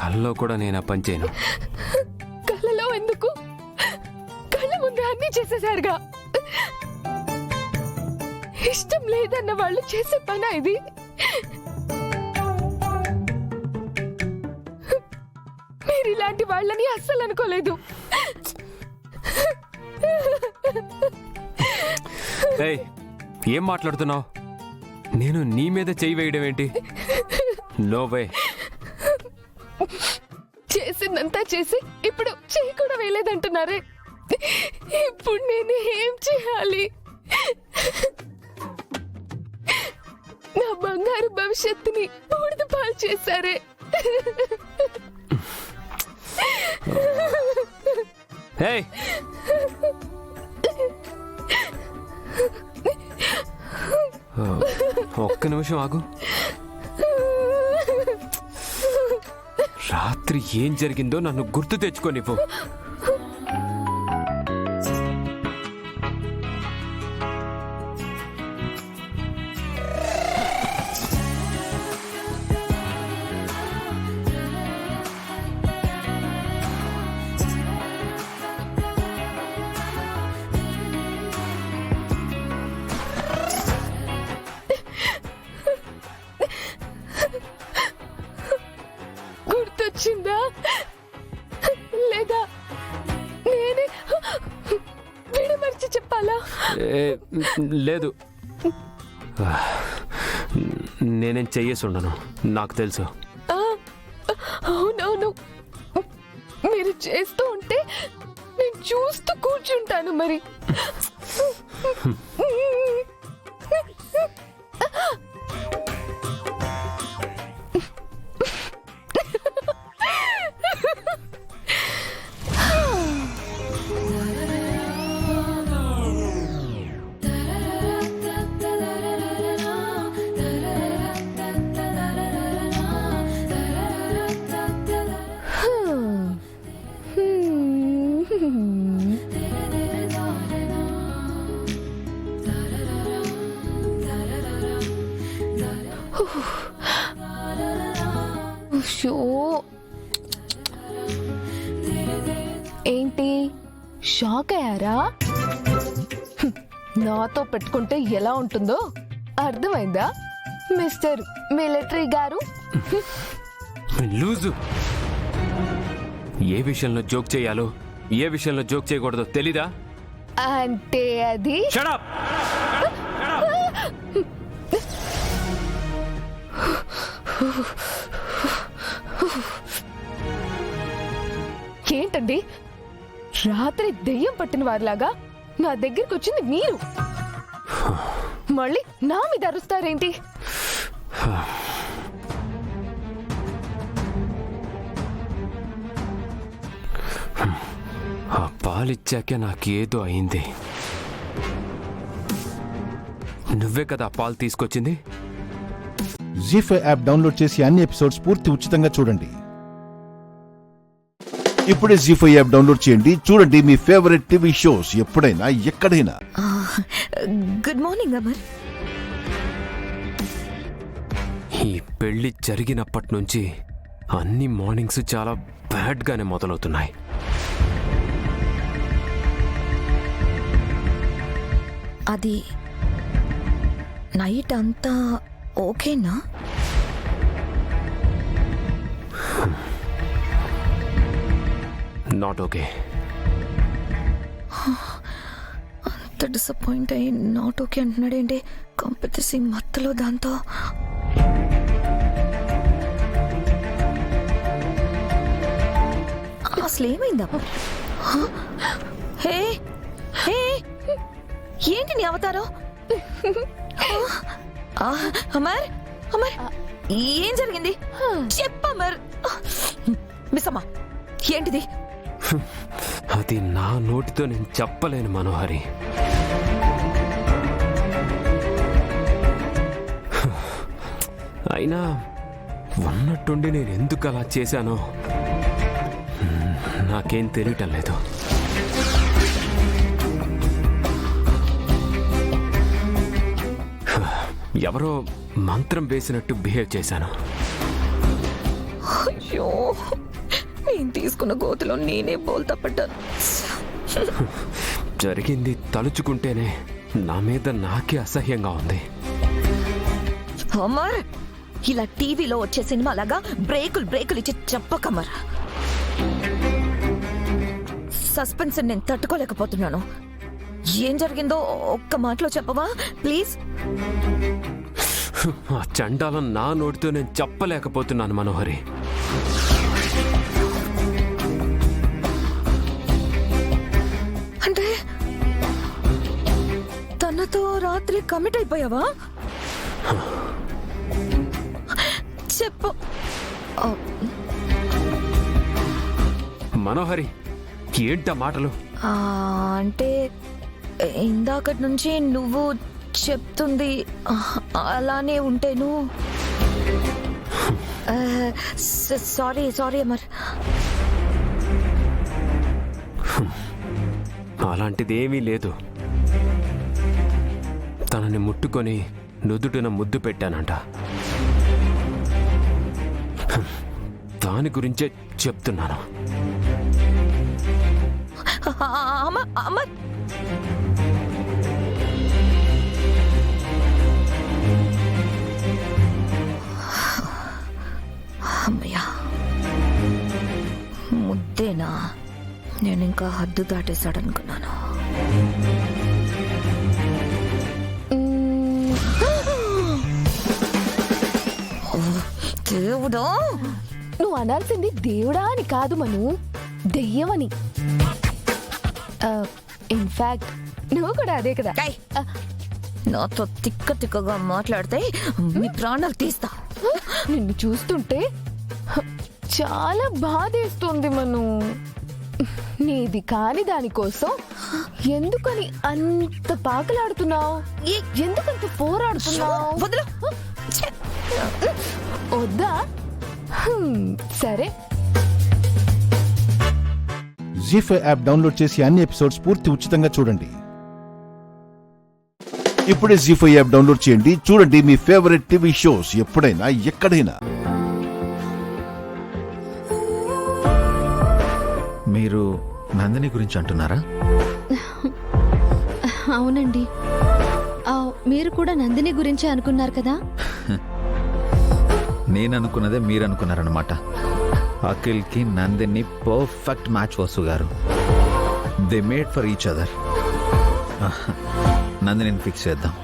కల్లో కూడా నేను పని చేయను. కళ్ళలో ఎందుకు? కళ్ళ ముందు అన్ని చేసేసారుగా. ఇష్టం లేదన్న వాళ్ళు చేసే పనా ఇది? మీరు ఇలాంటి వాళ్ళని అస్సలు అనుకోలేదు. ఏయ్, ఏం మాట్లాడుతున్నావు? నేను నీ మీద చెయ్యి వేయడం ఏంటి? No way. చేసిందంతా చేసి ఇప్పుడు చెయ్యి కూడా వేయలేదంటున్నారే. ఇప్పుడు నేను ఏం చేయాలి? నా బంగారు భవిష్యత్తుని బూడిద పాలు చేశారే. ఏయ్, ఒక్క నిమిషం ఆగు. రాత్రి ఏం జరిగిందో నన్ను గుర్తు తెచ్చుకోనివ్వు. గుర్తొచ్చిందా లేదా నేనే విడమర్చి చెప్పాలా? లేదు, నేనేం చెయ్యేసి ఉండను, నాకు తెలుసు. అవునవును, మీరు చేస్తూ ఉంటే నేను చూస్తూ కూర్చుంటాను. మరి ఏంటి షాక్ అయ్యారా? నాతో పెట్టుకుంటే ఎలా ఉంటుందో అర్థమైందా మిస్టర్ మిలిటరీ గారు? లూజు. ఏ విషయంలో జోక్ చేయాలో ఏ విషయంలో జోక్ చేయకూడదో తెలీదా? అంటే అది Shut up! ఏంటండి రాత్రి దెయ్యం పట్టిన వారిలాగా నా దగ్గరికి వచ్చింది మీరు, మళ్ళీ నా మీద అరుస్తారేంటి? ఆ పాలిచ్చాకే నాకేదో అయింది. నువ్వే కదా ఆ పాలు తీసుకొచ్చింది? జీ5 యాప్ డౌన్లోడ్ చేసి అన్ని ఎపిసోడ్స్ పూర్తి ఉచితంగా చూడండి. ఇప్పుడే జీ5 యాప్ డౌన్లోడ్ చేయండి. చూడండి మీ ఫేవరెట్ టీవీ షోస్ ఎప్పుడైనా ఎక్కడైనా. Good morning Amar. ఈ పెళ్లి జరిగినప్పటి నుంచి అన్ని మార్నింగ్స్ చాలా బ్యాడ్గానే మొదలవుతున్నాయి. అది నైట్ అంతా ఓకేనా? Not okay. అంత డిసప్పాయింట్ అయ్యి నాట్ ఓకే అంటున్నాడేంటి? కంపెతీసి మత్తలో దాంతో అసలు ఏమైందా? హే హే ఏంటి నీ అవతారం? అమర్ అమర్ ఏం జరిగింది చెప్పమర్. మిస్ అమ్మా ఏంటిది? అది నా నోటితో నేను చెప్పలేను మనోహరి. అయినా ఉన్నట్టుండి నేను ఎందుకు అలా చేశానో నాకేం తెలియటం లేదు. ఎవరో మంత్రం వేసినట్టు బిహేవ్ చేశాను. అయ్యో నేను తీసుకున్న గోతులో నేనే బోల్తా పడ్డాను. జరిగింది తలుచుకుంటేనే నా మీద నాకే అసహ్యంగా ఉంది. అమర్ ఇలా టీవీలో వచ్చే సినిమా లాగా బ్రేకులు ఇచ్చి చెప్పకమర్. సస్పెన్స్ నేను తట్టుకోలేకపోతున్నాను. ఏం జరిగిందో ఒక్క మాటలో చెప్పవా ప్లీజ్? ఆ చండాలం నా నోటితో నేను చెప్పలేకపోతున్నాను మనోహరి. అంటే తనతో రాత్రి కమిట్ అయిపోయావా? చెప్పు. మనోహరి ఏంటా మాటలు? అంటే ఇందాకటి నుంచి నువ్వు చెప్తుంది అలానే ఉంటేను. సారీ అమర్. అలాంటిది ఏమీ లేదు. తనని ముట్టుకొని నుదుటిన ముద్దు పెట్టానంట. దాని గురించే చెప్తున్నాను. అమర్ అమ్మయ్యా ముద్దేనా? నేను ఇంకా హద్దు దాటేశాడనుకున్నాను. దేవుడా, నువ్వు అనాల్సింది దేవుడా అని కాదు మను, దెయ్యమని. ఇన్ఫాక్ట్ నువ్వు కూడా అదే కదా. నాతో తిక్కగా మాట్లాడితే మీ ప్రాణాలు తీస్తా. నిన్ను చూస్తుంటే చాలా బాధేస్తుంది మను. నీది కాని దానికోసం ఎందుకని అంత పాకలాడుతున్నావు? ఎందుకంత పోరాడుతున్నావు? వద్దా? సరే. జీ5 యాప్ డౌన్లోడ్ చేసి అన్ని ఎపిసోడ్స్ పూర్తి ఉచితంగా చూడండి. ఇప్పుడే జీ5 యాప్ డౌన్లోడ్ చేయండి. చూడండి మీ ఫేవరెట్ టీవీ షోస్ ఎప్పుడైనా ఎక్కడైనా. మీరు నా నందిని గురించి అంటున్నారా? అవునండి. మీరు కూడా నందిని గురించి అనుకున్నారు కదా? నేను అనుకున్నదే మీరు అనుకున్నారనమాట. అఖిల్కి నందిని పర్ఫెక్ట్ మ్యాచ్ వసు గారు. They made for each other. Nandini fix చేద్దాం.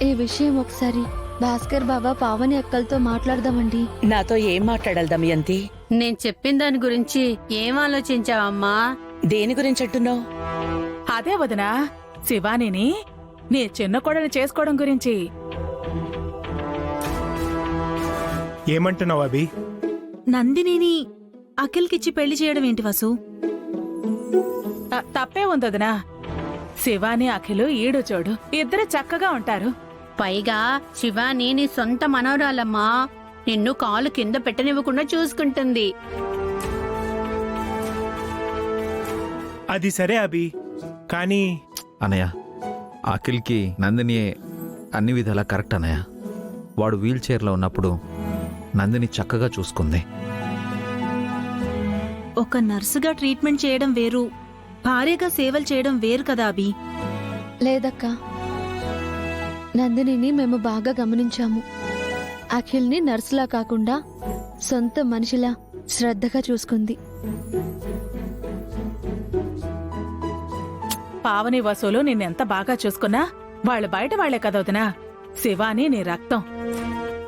ఈ విషయం ఒకసారి భాస్కర్ బాబా పావని అక్కలతో మాట్లాడదామండి. నాతో ఏం మాట్లాడాలి దమయంతి? నేను చెప్పిన దాని గురించి ఏం ఆలోచించావమ్మా? దేని గురించి అంటున్నావు? అదే వదినా, శివానిని నీ చిన్న కోడలు చేసుకోవడం గురించి. ఏమంటున్నావు అభి? నందినిని అఖిల్కిచ్చి పెళ్లి చేయడం ఏంటి వసు? తప్పే ఉందదినా. శివాని అఖిలు ఈడు చూడు, ఇద్దరు చక్కగా ఉంటారు. పైగా శివాని నీ సొంత మనవరాలమ్మా. నిన్ను కాలు కింద పెట్టనివ్వకుండా చూసుకుంటుంది. అది సరే అభి, కానీ అన్నయ్య, అఖిల్కి నందిని అన్ని విధాలా కరెక్ట్ అన్నయ్య. వాడు వీల్ చైర్లో ఉన్నప్పుడు నందిని చక్కగా చూసుకుంది. ఒక నర్సుగా ట్రీట్మెంట్ చేయడం వేరు, భార్యగా సేవలు చేయడం వేరు కదా అభి. లేదక్క, నందినిని మేము బాగా గమనించాము. అఖిల్ని నర్సులా కాకుండా సొంత మనిషిలా శ్రద్ధగా చూసుకుంది. పావని వసూలు నిన్నెంత బాగా చూసుకున్నా వాళ్ళు బయట వాళ్లే కదా వదినా. శివాని నీ రక్తం,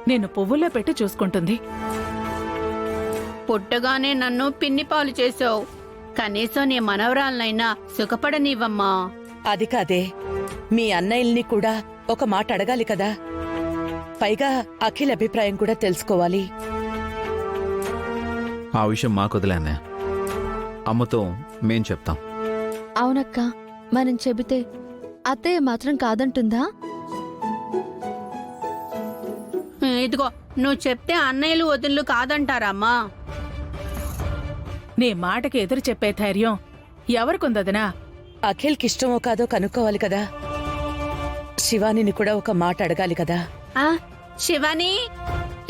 నిన్ను పువ్వుల్లో పెట్టి చూసుకుంటుంది. పుట్టగానే నన్ను పిన్ని పాలు చేసావు. కనీసం నీ మనవరాలనైనా సుఖపడనివ్వమ్మా. అది కాదే, మీ అన్నయ్యల్ని కూడా ఒక మాట అడగాలి కదా. పైగా అఖిల్ అభిప్రాయం కూడా తెలుసుకోవాలి. ఆ విషయం మాకు వదిలే అన్నయ్య. అమ్మతో మేం చెప్తాం. అవునక్క, మనం చెబితే అత్తయ్య మాత్రం కాదంటుందా? ఇదిగో, నువ్వు చెప్తే అన్నయ్యలు వదిళ్ళు కాదంటారమ్మా. నీ మాటకి ఎదురు చెప్పే ధైర్యం ఎవరికుందదినా? అఖిల్కి ఇష్టమో కాదో కనుక్కోవాలి కదా. శివానిని కూడా ఒక మాట అడగాలి కదా. శివాని,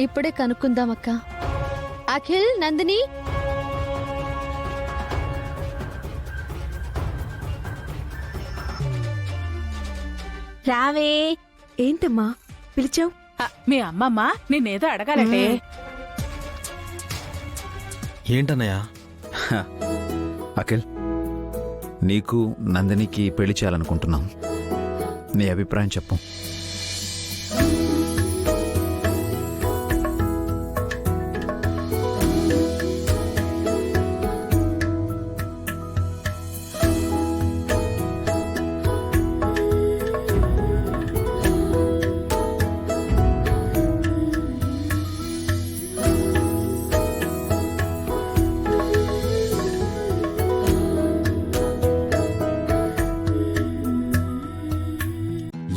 ఇప్పుడే కనుక్కుందామక్క. అఖిల్, నందిని, రావే. ఏంటమ్మా పిలిచావు? మీ అమ్మమ్మ నిన్నేదో అడగాలంటే. ఏంటన్నయ్య? అఖిల్, నీకు నందినికి పెళ్లి చేయాలనుకుంటున్నాం. నీ అభిప్రాయం చెప్పు.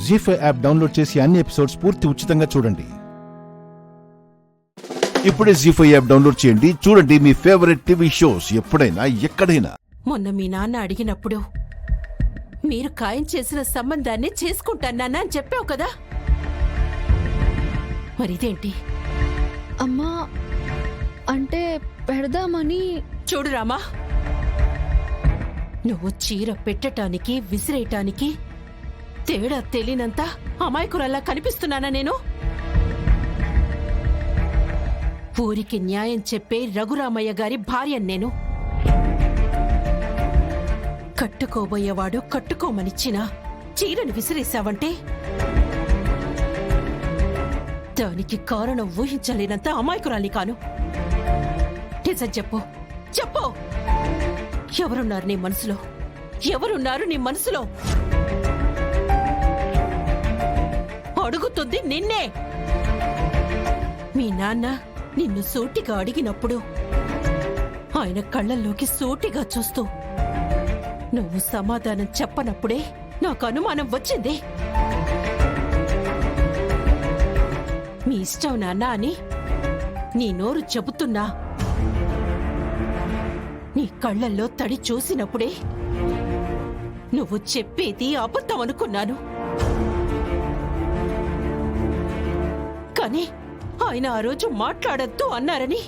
జీ5 యాప్ డౌన్లోడ్ చేసి అన్ని ఎపిసోడ్స్ పూర్తి ఉచితంగా చూడండి. ఇప్పుడే జీ5 యాప్ డౌన్లోడ్ చేయండి. చూడండి మీ ఫేవరెట్ టీవీ షోస్ ఎప్పుడైనా ఎక్కడైనా. మొన్న మీ నాన్న అడిగినప్పుడు మీరు ఖాయం చేసిన సంబంధాన్ని చేసుకుంటానన్నా అని చెప్పావు కదా, మరిదేంటి? అమ్మా, అంటే పెడదామని. చూడు రామా, నువ్వు చీర పెట్టటానికి విసిరేయటానికి తేడా తెలియనంత అమాయకురల్లా కనిపిస్తున్నానా నేను? ఊరికి న్యాయం చెప్పే రఘురామయ్య గారి భార్యను నేను. కట్టుకోబోయేవాడు కట్టుకోమనిచ్చినా చీరను విసిరేశావంటే దానికి కారణం ఊహించలేనంత అమాయకురాలి కాను. నిజం చెప్పు, చెప్పు. ఎవరున్నారు నీ మనసులో? ఎవరున్నారు నీ మనసులో? అడుగుతుంది నిన్నే. మీ నాన్న నిన్ను సూటిగా అడిగినప్పుడు ఆయన కళ్ళల్లోకి సూటిగా చూస్తూ నువ్వు సమాధానం చెప్పనప్పుడే నాకు అనుమానం వచ్చింది. మీ ఇష్టం నాన్న అని నీ నోరు చెబుతున్నా నీ కళ్ళల్లో తడి చూసినప్పుడే నువ్వు చెప్పేది అబద్ధం అనుకున్నాను. కానీ ఆయన ఆ రోజు మాట్లాడద్దు అన్నారని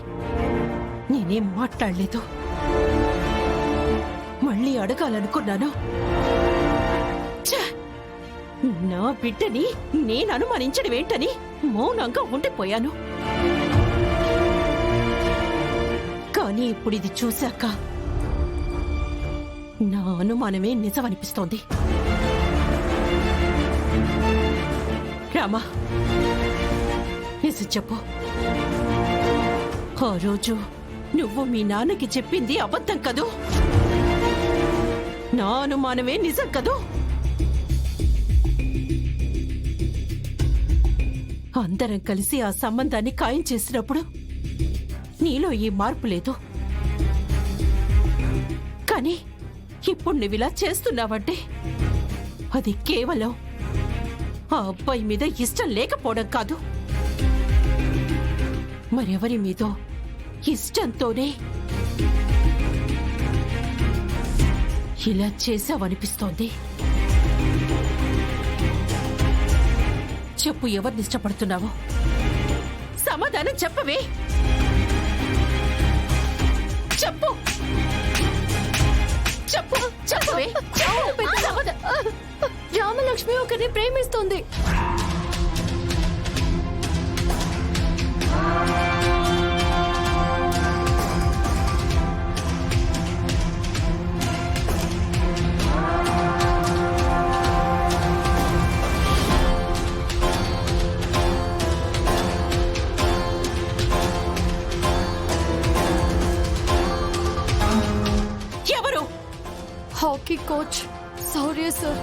నేనేం మాట్లాడలేదు. మళ్ళీ మళ్ళీ అడగాలనుకున్నాను. ఛ! నా బిడ్డని నేను అనుమానించడం ఏంటని మౌనంగా ఉండిపోయాను. కానీ ఇప్పుడు ఇది చూశాక నా అనుమానమే నిజమనిపిస్తోంది. రామా, నిజం చెప్పు. ఆ రోజు నువ్వు మీ నాన్నకి చెప్పింది అబద్ధం కదూ? నా అనుమానమే నిజం కదూ? అందరం కలిసి ఆ సంబంధాన్ని ఖాయం చేసినప్పుడు నీలో ఈ మార్పు లేదు. కానీ ఇప్పుడు నువ్విలా చేస్తున్నావంటే అది కేవలం ఆ అబ్బాయి మీద ఇష్టం లేకపోవడం కాదు, మరెవరి మీదో ఇష్టంతోనే ఇలా చేశావనిపిస్తోంది. చెప్పు, ఎవరిని ఇష్టపడుతున్నావో సమాధానం చెప్పవే. చెప్పు చెప్పు చెప్పవే. రామలక్ష్మి ఒకరిని ప్రేమిస్తోంది. ఎవరు? హాకీ కోచ్ శౌర్య సార్.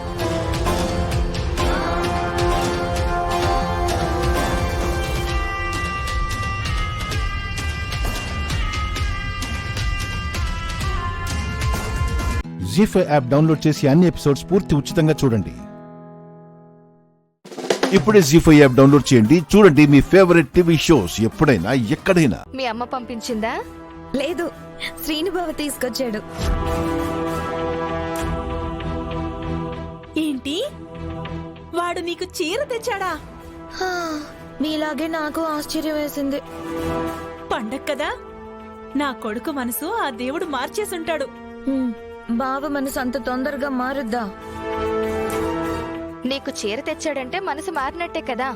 జీ5 యాప్ డౌన్లోడ్ చేసి అన్ని ఎపిసోడ్స్ పూర్తి ఉచితంగా చూడండి. ఇప్పుడే జీ5 యాప్ డౌన్లోడ్ చేయండి. చూడండి మీ ఫేవరెట్ టీవీ షోస్ ఎప్పుడైనా ఎక్కడైనా. మీ అమ్మ పంపించిందా? లేదు, శ్రీనుబావ తీసుకొచ్చాడు. ఏంటి, వాడు నీకు చీర తెచ్చాడా? మీలాగే నాకు ఆశ్చర్యం వేసింది. పండగ కదా, నా కొడుకు మనసు ఆ దేవుడు మార్చేసుంటాడు. బావ మనసు అంత తొందరగా మారుద్దా? నీకు చీర తెచ్చాడంటే మనసు మారినట్టే కదా.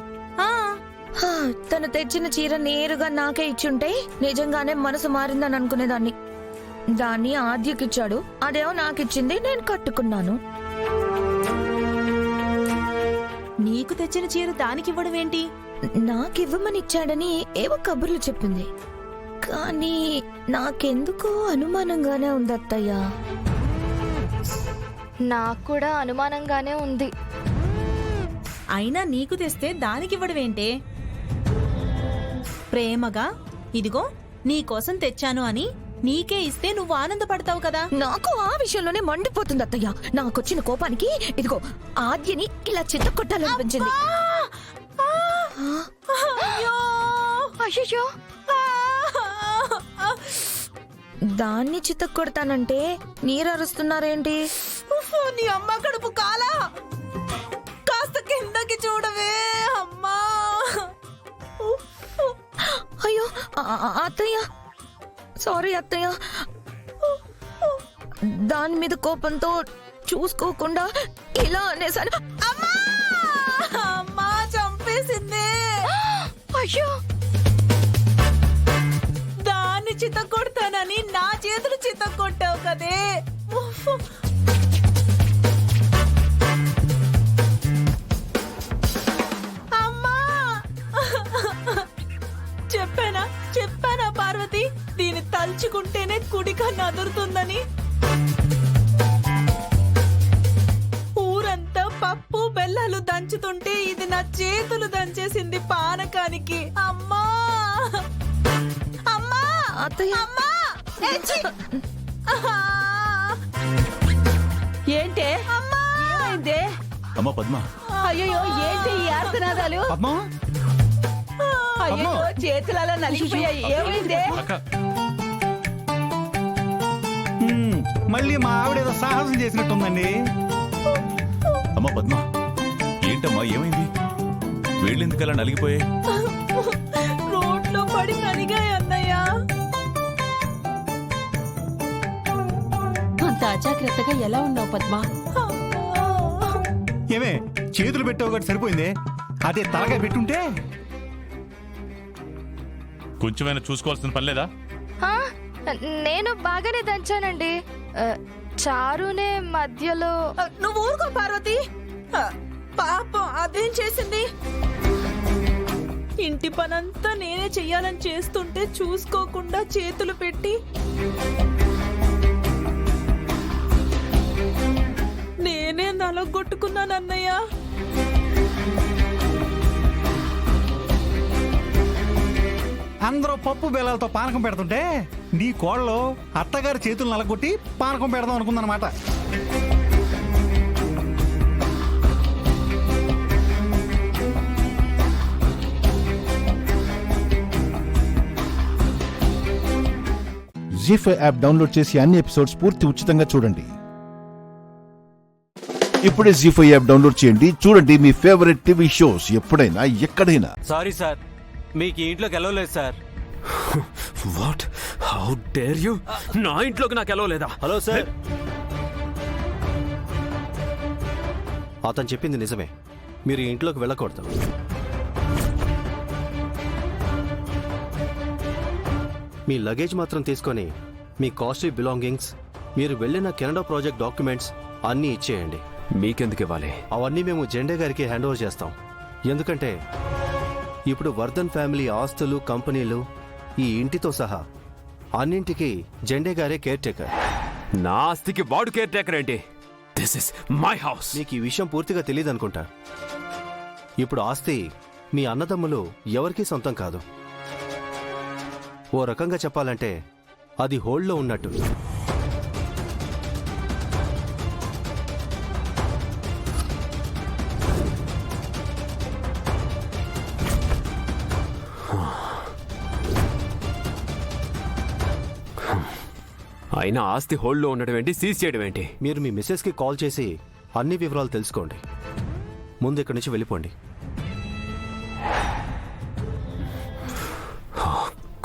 తను తెచ్చిన చీర నేరుగా నాకే ఇచ్చుంటే నిజంగానే మనసు మారిందని అనుకునేదాన్ని. దాన్ని ఆద్యకిచ్చాడు, అదేమో నాకిచ్చింది, నేను కట్టుకున్నాను. నీకు తెచ్చిన చీర దానికివ్వడం ఏంటి? నాకివ్వమని ఇచ్చాడని ఏవో కబుర్లు చెప్పింది. కానీ నాకెందుకో అనుమానంగానే ఉంది అత్తయ్య. నాకు కూడా అనుమానంగానే ఉంది. అయినా నీకు తెస్తే దానికివ్వడం ఏంటే? ప్రేమగా ఇదిగో నీకోసం తెచ్చాను అని నీకే ఇస్తే నువ్వు ఆనందపడతావు కదా. నాకు ఆ విషయంలోనే మండిపోతుంది అత్తయ్య. నాకొచ్చిన కోపానికి ఇదిగో ఆద్యని ఇలా చిత్తకొట్టాలనిపించింది. అయ్యో, దాన్ని చిత్తకొడతానంటే నీరరుస్తున్నారేంటి? నీ అమ్మ కడుపు కాలా, కాస్త కిందకి చూడవే అమ్మా. అయ్యో అత్తయ్య, సారీ అత్తయ్య. దాని మీద కోపంతో చూసుకోకుండా ఇలా అనేసాను. అమ్మా చంపేసింది. అయ్యో, దాన్ని చిత్తకొడతానని నా చేతులు చిత్తకొట్టావు కదే. అమ్మా, చెప్పానా పార్వతి, దీన్ని తలుచుకుంటేనే కుడిగా నదురుతుందని. ఊరంతా పప్పు బెల్లాలు దంచుతుంటే ఇది నా చేతులు దంచేసింది పానకానికి. అమ్మా అమ్మా అత్తయ్య, అమ్మా. ఏంటే ఏమైందే? అమ్మ పద్మ, అయ్యో ఏంటి ఈ ఆర్తనాదాలు? పద్మ, అయ్యో చేతులలో నలిగిపోయాయి. ఏమైందే? మళ్ళీ మా ఆవిడేదో సాహసం చేసినట్టుందండి. అమ్మ పద్మ, ఏంటమ్మా ఏమైంది? వేళ్ళెందుకలా నలిగిపోయాయి? రోడ్లో పడి నలిగాయి అన్నయ్య. అంత అజాగ్రత్తగా ఎలా ఉన్నావు పద్మా? ఏమే చేతులు పెట్టావు ఒకటి సరిపోయిందే, అదే తలగా పెట్టుంటే కొంచెమైనా చూసుకోవాల్సిన పని లేదా? నేను బాగానే దంచానండి. చారునే మధ్యలో. నువ్వు ఊరుకో పార్వతి. పాపం అదేం చేసింది? ఇంటి పనంతా నేనే చెయ్యాలని చేస్తుంటే చూసుకోకుండా చేతులు పెట్టి నేనే నలగొట్టుకున్నాను అన్నయ్య. అందరూ పప్పు బెల్లాలతో పానకం పెడుతుంటే నీ కోళ్ళలో అత్తగారి చేతులు నలగొట్టి పానకం పెడదాం అనుకుందనమాట. జీ5 యాప్ డౌన్లోడ్ చేసి అన్ని ఎపిసోడ్స్ పూర్తి ఉచితంగా చూడండి. ఇప్పుడే జీ5 యాప్ డౌన్లోడ్ చేయండి. చూడండి మీ ఫేవరెట్ టీవీ షోస్ ఎప్పుడైనా ఎక్కడైనా. సారీ సార్, మీకు ఈ ఇంట్లోకి వెళ్ళలేదు sir. What? How dare you? నా ఇంట్లోకి నాకు ఎలా లేదా? హలో సార్, అతను చెప్పింది నిజమే. మీరు ఈ ఇంట్లోకి వెళ్ళకూడదు. మీ లగేజ్ మాత్రం తీసుకొని మీ కాస్ట్లీ బిలాంగింగ్స్, మీరు వెళ్ళిన కెనడా ప్రాజెక్ట్ డాక్యుమెంట్స్ అన్నీ ఇచ్చేయండి. మీకెందుకు ఇవ్వాలి? అవన్నీ మేము జెండే గారికి హ్యాండ్ ఓవర్ చేస్తాం. ఎందుకంటే ఇప్పుడు వర్ధన్ ఫ్యామిలీ ఆస్తులు, కంపెనీలు, ఈ ఇంటితో సహా అన్నింటికి జెండే గారే కేర్ టేకర్. నా ఆస్తికి వాడు కేర్ టేకర్ ఏంటి? This is my house. మీకు ఈ విషయం పూర్తిగా తెలియదు అనుకుంటా. ఇప్పుడు ఆస్తి మీ అన్నదమ్ములు ఎవరికీ సొంతం కాదు. ఓ రకంగా చెప్పాలంటే అది హోల్డ్లో ఉన్నట్టు. అయినా ఆస్తి హోల్డ్లో ఉండడం ఏంటి, సీజ్ చేయడం ఏంటి? మీరు మీ మిస్సెస్కి కాల్ చేసి అన్ని వివరాలు తెలుసుకోండి. ముందు ఇక్కడి నుంచి వెళ్ళిపోండి.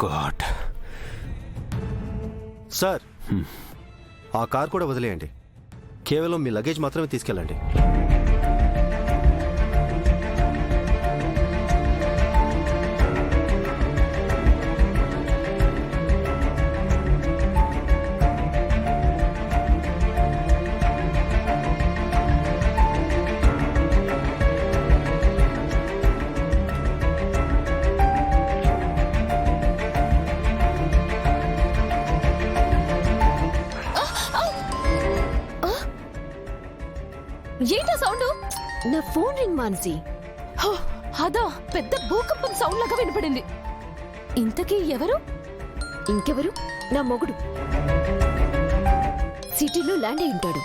గాడ్. సార్, ఆ కార్ కూడా వదిలేయండి. కేవలం మీ లగేజ్ మాత్రమే తీసుకెళ్ళండి. ఏంటా సౌండ్? నా ఫోన్ రింగ్ మాన్సి. అదా పెద్ద భూకంపం సౌండ్ లాగా వినపడింది. ఇంతకీ ఎవరు? ఇంకెవరు? నా మొగుడు. సిటీలో ల్యాండ్ అయి ఉంటాడు.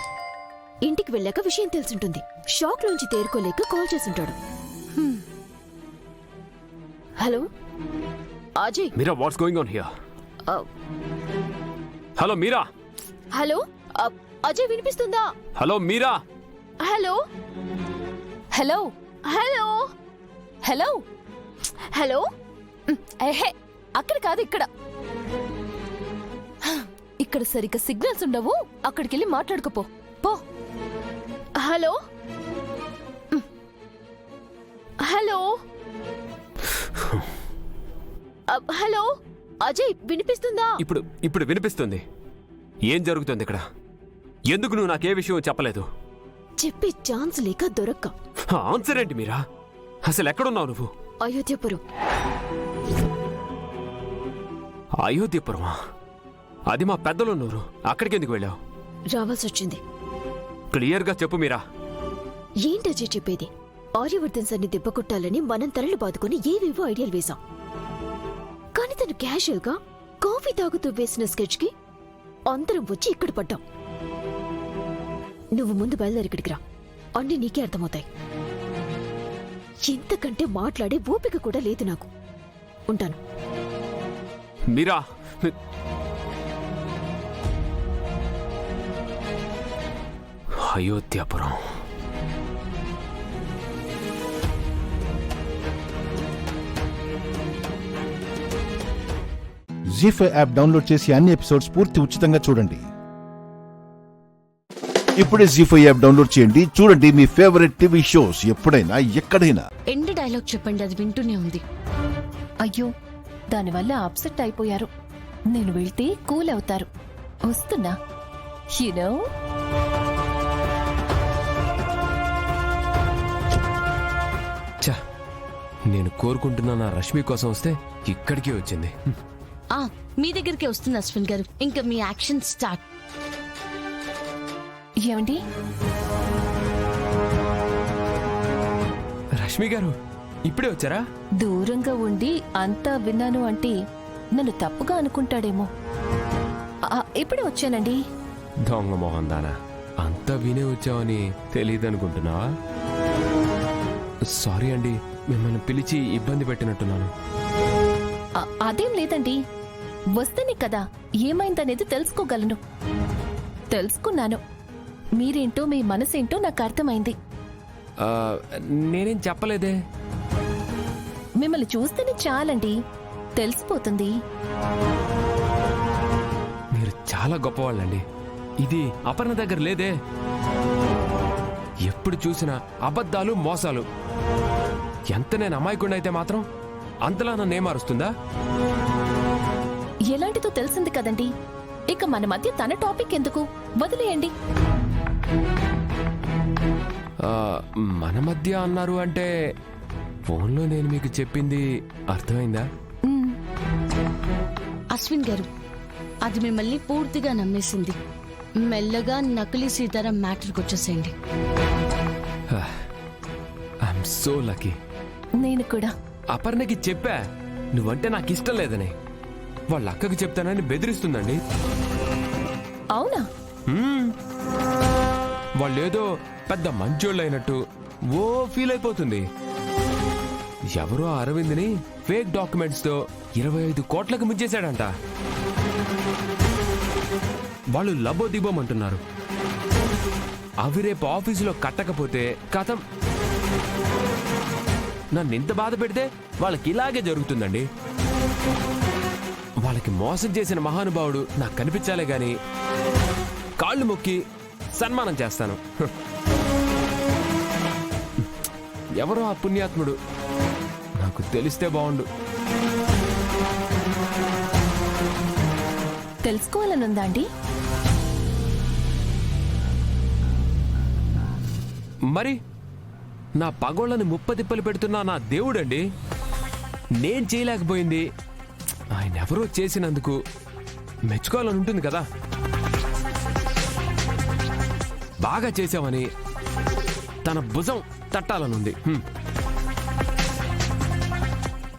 ఇంటికి వెళ్ళాక విషయం తెలుసుంటుంది. షాక్ లోంచి తేరుకోలేక కాల్ చేసుంటాడు. Hello Ajay. Meera, what's going on here? Hello Meera. Hello Ajay, వినిపిస్తుందా? Hello Meera. Hello hello hello hello hello. ఏహే, అక్కడ కాదు, ఇక్కడ. ఇక్కడ సరిగ్గా సిగ్నల్స్ ఉండవు. అక్కడికి వెళ్ళి మాట్లాడుకోపో పో. హలో హలో హలో అజయ్, వినిపిస్తుందా? ఇప్పుడు వినిపిస్తుంది. ఏం జరుగుతుంది ఇక్కడ? ఎందుకు నువ్వు నాకే విషయం చెప్పలేదు? చెప్పే ఛాన్స్ లేక దొరక్క. ఆన్సర్ ఏంటి మీరా? అసలు ఎక్కడున్నావు నువ్వు? అయోధ్యపురం. అయోధ్యపురమా? అది మా పెద్దలున్నారు. అక్కడికి ఎందుకు వెళ్ళావు? రావాల్సి వచ్చింది. క్లియర్గా చెప్పు మీరా. ఏంటి అజయ్ చెప్పేది? ఆర్యవర్ధన్ సార్ని దెబ్బ కొట్టాలని మనం తలలు బాదుకుని ఏవేవో ఐడియాలు వేశాం. కానీ తను క్యాషువల్ గా కాఫీ తాగుతూ వేసిన స్కెచ్ కి అందరం వచ్చి ఇక్కడ పడ్డాం. నువ్వు ముందు బయలుదేరి ఇక్కడికి రా. అన్నీ నీకే అర్థమవుతాయి. ఇంతకంటే మాట్లాడే ఓపిక కూడా లేదు నాకు. ఉంటాను. మీరా, అయోధ్యాపురం. జీ5 యాప్ డౌన్లోడ్ చేసి అన్ని ఎపిసోడ్స్ పూర్తి ఉచితంగా చూడండి. ఇప్పుడే జీ5 యాప్ డౌన్లోడ్ చేయండి. చూడండి మీ ఫేవరెట్ టీవీ షోస్ ఎప్పుడైనా ఎక్కడైనా. ఎండ్ డైలాగ్ చెప్పండి, అది వింటూనే ఉంది. అయ్యో, దానివల్ల అప్సెట్ అయిపోయారు. నేను వెళ్తే కూల్ అవుతారు. వస్తున్నా. యూనో చా, నేను కోరుకుంటున్న నా రష్మి కోసం వస్తే ఇక్కడికే వచ్చింది. మీ దగ్గరికి వస్తుంది అశ్విన్ గారు. ఇంకా మీ యాక్షన్ స్టార్ట్. ఏమండి? రష్మి గారు ఇప్పుడే వచ్చారా? దూరంగా ఉండి అంతా విన్నాను అంటే నన్ను తప్పుగా అనుకుంటాడేమో. ఇప్పుడే వచ్చానండి. దొంగ మోహన్ దానా, అంతా వినే వచ్చావని తెలియదనుకుంటున్నావా? సారీ అండి, మిమ్మల్ని పిలిచి ఇబ్బంది పెట్టినట్టున్నాను. అదేం లేదండి, వస్తేనే కదా ఏమైందనేది తెలుసుకోగలను. తెలుసుకున్నాను. మీరేంటో మీ మనసేంటో నాకు అర్థమైంది. నేనేం చెప్పలేదే. మిమ్మల్ని చూస్తేనే చాలండి, తెలిసిపోతుంది. మీరు చాలా గొప్పవాళ్ళండి. ఇది అపర్ణ దగ్గర లేదే. ఎప్పుడు చూసినా అబద్ధాలు, మోసాలు. ఎంత నేను అమాయకుడినైతే మాత్రం అంతలా నన్ను ఏమారుస్తుందా? ఎలాంటిదో తెలిసింది కదండి. ఇక మన మధ్య తన టాపిక్ ఎందుకు, వదిలేయండి. మన మధ్య అన్నారు అంటే ఫోన్లో నేను మీకు చెప్పింది అర్థమైందా? అశ్విన్ గారు, అది మిమ్మల్ని పూర్తిగా నమ్మేసింది. మెల్లగా నకిలీ సీతారాం మ్యాటర్కి వచ్చేసేయండి. I'm so lucky. నేను కూడా అపర్ణకి చెప్పా నువ్వంటే నాకు ఇష్టం లేదని. వాళ్ళ అక్కకి చెప్తానని బెదిరిస్తుందండి. అవునా? వాళ్ళేదో పెద్ద మంచోళ్ళు అయినట్టు ఓ ఫీల్ అయిపోతుంది. ఎవరో అరవింద్ని ఫేక్ డాక్యుమెంట్స్ తో 25 కోట్లకు ముంచేశాడంట. వాళ్ళు లబోదిబోమంటున్నారు. అవి రేపు ఆఫీసులో కట్టకపోతే కథం. నన్ను ఇంత బాధ పెడితే వాళ్ళకి ఇలాగే జరుగుతుందండి. వాళ్ళకి మోసం చేసిన మహానుభావుడు నాకు కనిపించాలే గాని కాళ్ళు మొక్కి సన్మానం చేస్తాను. ఎవరో ఆ పుణ్యాత్ముడు నాకు తెలిస్తే బాగుండు. తెలుసుకోవాలనుందా అండి? మరి నా పగోళ్ళని ముప్పతిప్పలు పెడుతున్నా నా దేవుడండి. నేను చేయలేకపోయింది ఆయన ఎవరో చేసినందుకు మెచ్చుకోవాలని ఉంటుంది కదా. బాగా చేసావని తన భుజం తట్టాలనుంది.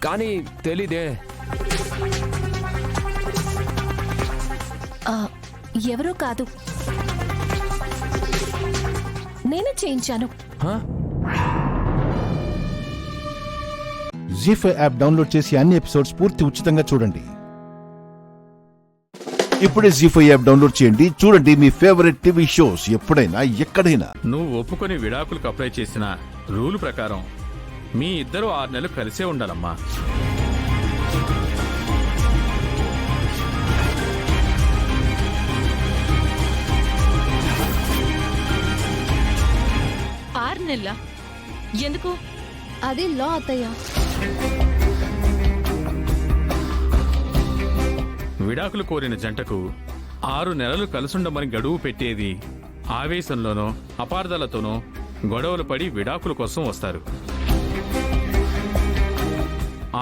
కానీ తెలీదే. ఎవరో కాదు, నేనే చేయించాను. జీ5 యాప్ డౌన్లోడ్ చేసి అన్ని ఎపిసోడ్స్ పూర్తి ఉచితంగా చూడండి. ఇప్పుడే జీ5 యాప్ డౌన్లోడ్ చేయండి. చూడండి మీ ఫేవరెట్ టీవీ షోస్ ఎప్పుడైనా ఎక్కడైనా. నువ్వు ఒప్పుకొని విడాకులకు అప్లై చేసిన రూల్ ప్రకారం మీ ఇద్దరు 6 నెలలు కలిసే ఉండాలమ్మా. ఎందుకు? అది లా అత్తయ్య. విడాకులు కోరిన జంటకు 6 నెలలు కలుసుండమని గడువు పెట్టేది ఆవేశంలోనో అపార్థాలతోనో గొడవలు పడి విడాకుల కోసం వస్తారు.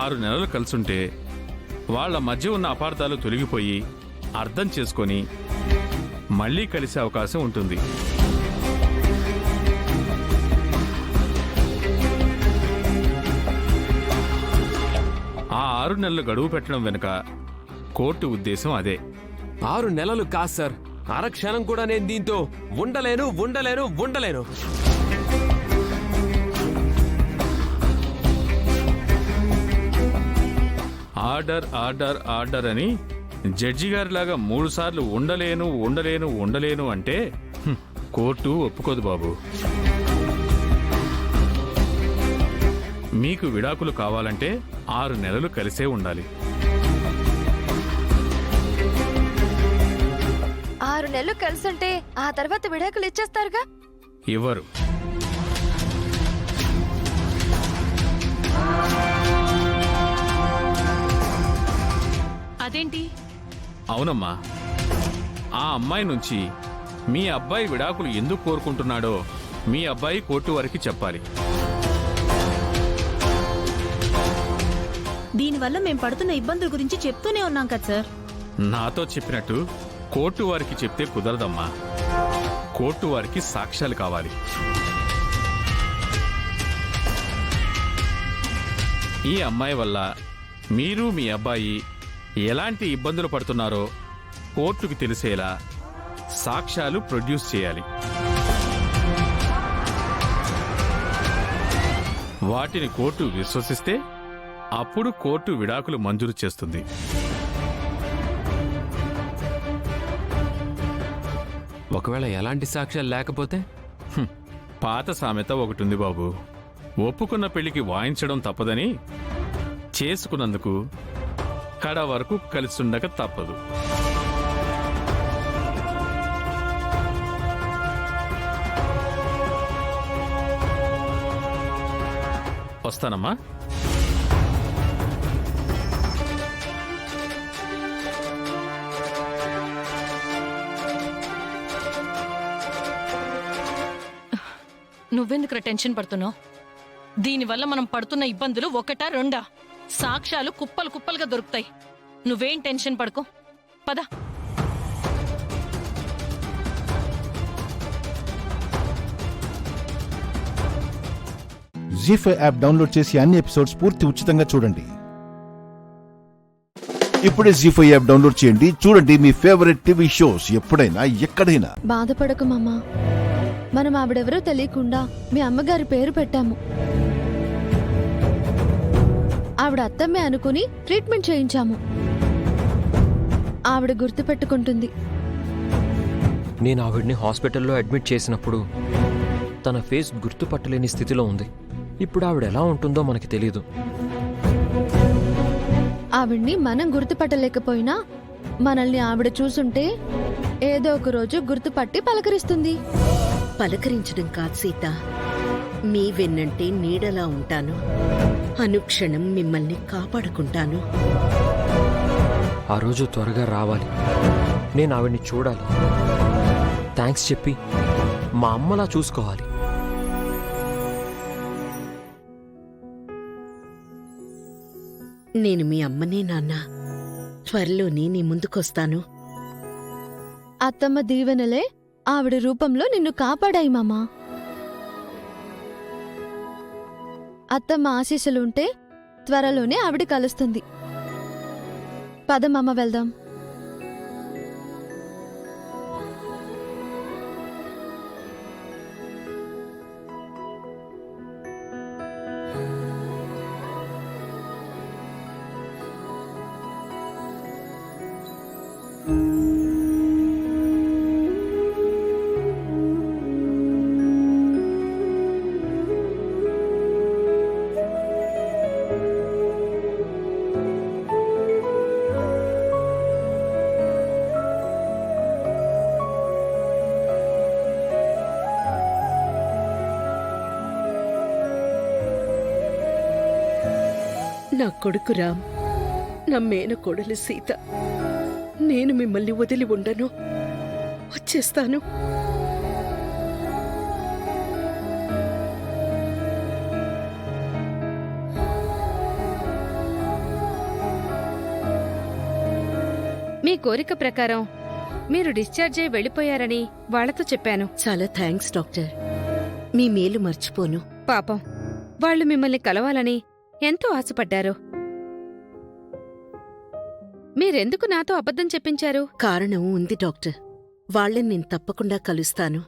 6 నెలలు కలుసుంటే వాళ్ల మధ్య ఉన్న అపార్థాలు తొలగిపోయి అర్థం చేసుకొని మళ్లీ కలిసే అవకాశం ఉంటుంది. ఆ 6 నెలలు గడువు పెట్టడం వెనుక కోర్టు ఉద్దేశం అదే. 6 నెలలు కాదు సార్, అరక్షణం కూడా నేను దీంతో ఉండలేను. ఆర్డర్ ఆర్డర్ ఆర్డర్ అని జడ్జి గారిలాగా 3 సార్లు ఉండలేను అంటే కోర్టు ఒప్పుకోదు బాబు. మీకు విడాకులు కావాలంటే 6 నెలలు కలిసే ఉండాలి. 6 నెలలు కలిసుంటే ఆ తర్వాత విడాకులు ఇచ్చేస్తారుగా. ఇవ్వరు. అదేంటి? అవునమ్మా, ఆ అమ్మాయి నుంచి మీ అబ్బాయి విడాకులు ఎందుకు కోరుకుంటున్నాడో మీ అబ్బాయి కోర్టు వారికి చెప్పాలి. దీనివల్ల మేం పడుతున్న ఇబ్బందుల గురించి చెప్తూనే ఉన్నాం కదా సార్. నాతో చెప్పినట్టు కోర్టు వారికి చెప్తే కుదరదమ్మా. కోర్టు వారికి సాక్ష్యాలు కావాలి. ఈ అమ్మాయి వల్ల మీరు మీ అబ్బాయి ఎలాంటి ఇబ్బందులు పడుతున్నారో కోర్టుకు తెలిసేలా సాక్ష్యాలు ప్రొడ్యూస్ చేయాలి. వాటిని కోర్టు విశ్వసిస్తే అప్పుడు కోర్టు విడాకులు మంజూరు చేస్తుంది. ఒకవేళ ఎలాంటి సాక్ష్యాలు లేకపోతే? పాత సామెత ఒకటుంది బాబు, ఒప్పుకున్న పెళ్లికి వాయించడం తప్పదని. చేసుకున్నందుకు కడ వరకు కలిసుండక తప్పదు. వస్తానమ్మా. నువ్వెందుకు టెన్షన్ పడుతున్నావు? దీనివల్ల మనం పడుతున్న ఇబ్బందులు ఒకటా రెండా? సాక్ష్యాలు కుప్పలు కుప్పలుగా దొరుకుతాయి. నువ్వేం టెన్షన్ పడుకో, పద. జీ5 యాప్ డౌన్లోడ్ చేసి అన్ని ఎపిసోడ్స్ పూర్తి ఉచితంగా చూడండి. ఇప్పుడే జీ5 యాప్ డౌన్లోడ్ చేయండి. చూడండి మీ ఫేవరెట్ టీవీ షోస్ ఎప్పుడైనా ఎక్కడైనా. బాధపడకు మామా, మనం ఆవిడెవరో తెలియకుండా మీ అమ్మగారి పేరు పెట్టాము. ఆవిడ అత్తమ్మే అనుకుని ట్రీట్మెంట్ చేయించాము. ఆవిడ గుర్తుపెట్టుకుంటుంది. నేను ఆవిడ్ని హాస్పిటల్లో అడ్మిట్ చేసినప్పుడు తన ఫేస్ గుర్తుపట్టలేని స్థితిలో ఉంది. ఇప్పుడు ఆవిడ ఎలా ఉంటుందో మనకి తెలీదు. ఆవిడ్ని మనం గుర్తుపట్టలేకపోయినా మనల్ని ఆవిడ చూసుంటే ఏదో ఒక రోజు గుర్తుపట్టి పలకరిస్తుంది. పలకరించడం కాదు సీత, మీ వెన్నంటే నీడలా ఉంటాను. అనుక్షణం మిమ్మల్ని కాపాడుకుంటాను. ఆ రోజు త్వరగా రావాలి. నేను ఆవిడ్ని చూడాలి. థ్యాంక్స్ చెప్పి మా అమ్మలా చూసుకోవాలి. నేను మీ అమ్మనే నాన్న. త్వరలోనే నీ ముందుకొస్తాను. అత్తమ్మ దీవెనలే ఆవిడ రూపంలో నిన్ను కాపాడాయి మామా. అత్తమ్మ ఆశీస్సులుంటే త్వరలోనే ఆవిడ కలుస్తుంది. పదమమ్మ వెళ్దాం. నా కొడుకు రామ్, నా మేనకోడలు సీత. నేను మిమ్మల్ని వదిలి ఉండను. వచ్చేస్తాను. మీ కోరిక ప్రకారం మీరు డిశ్చార్జ్ అయి వెళ్ళిపోయారని వాళ్లతో చెప్పాను. చాలా థ్యాంక్స్ డాక్టర్. మీ మేలు మర్చిపోను. పాపం, వాళ్ళు మిమ్మల్ని కలవాలని ఎంతో ఆశపడ్డారు. మీరెందుకు నాతో అబద్ధం చెప్పించారు? కారణం ఉంది డాక్టర్. వాళ్ళని నేను తప్పకుండా కలుస్తాను.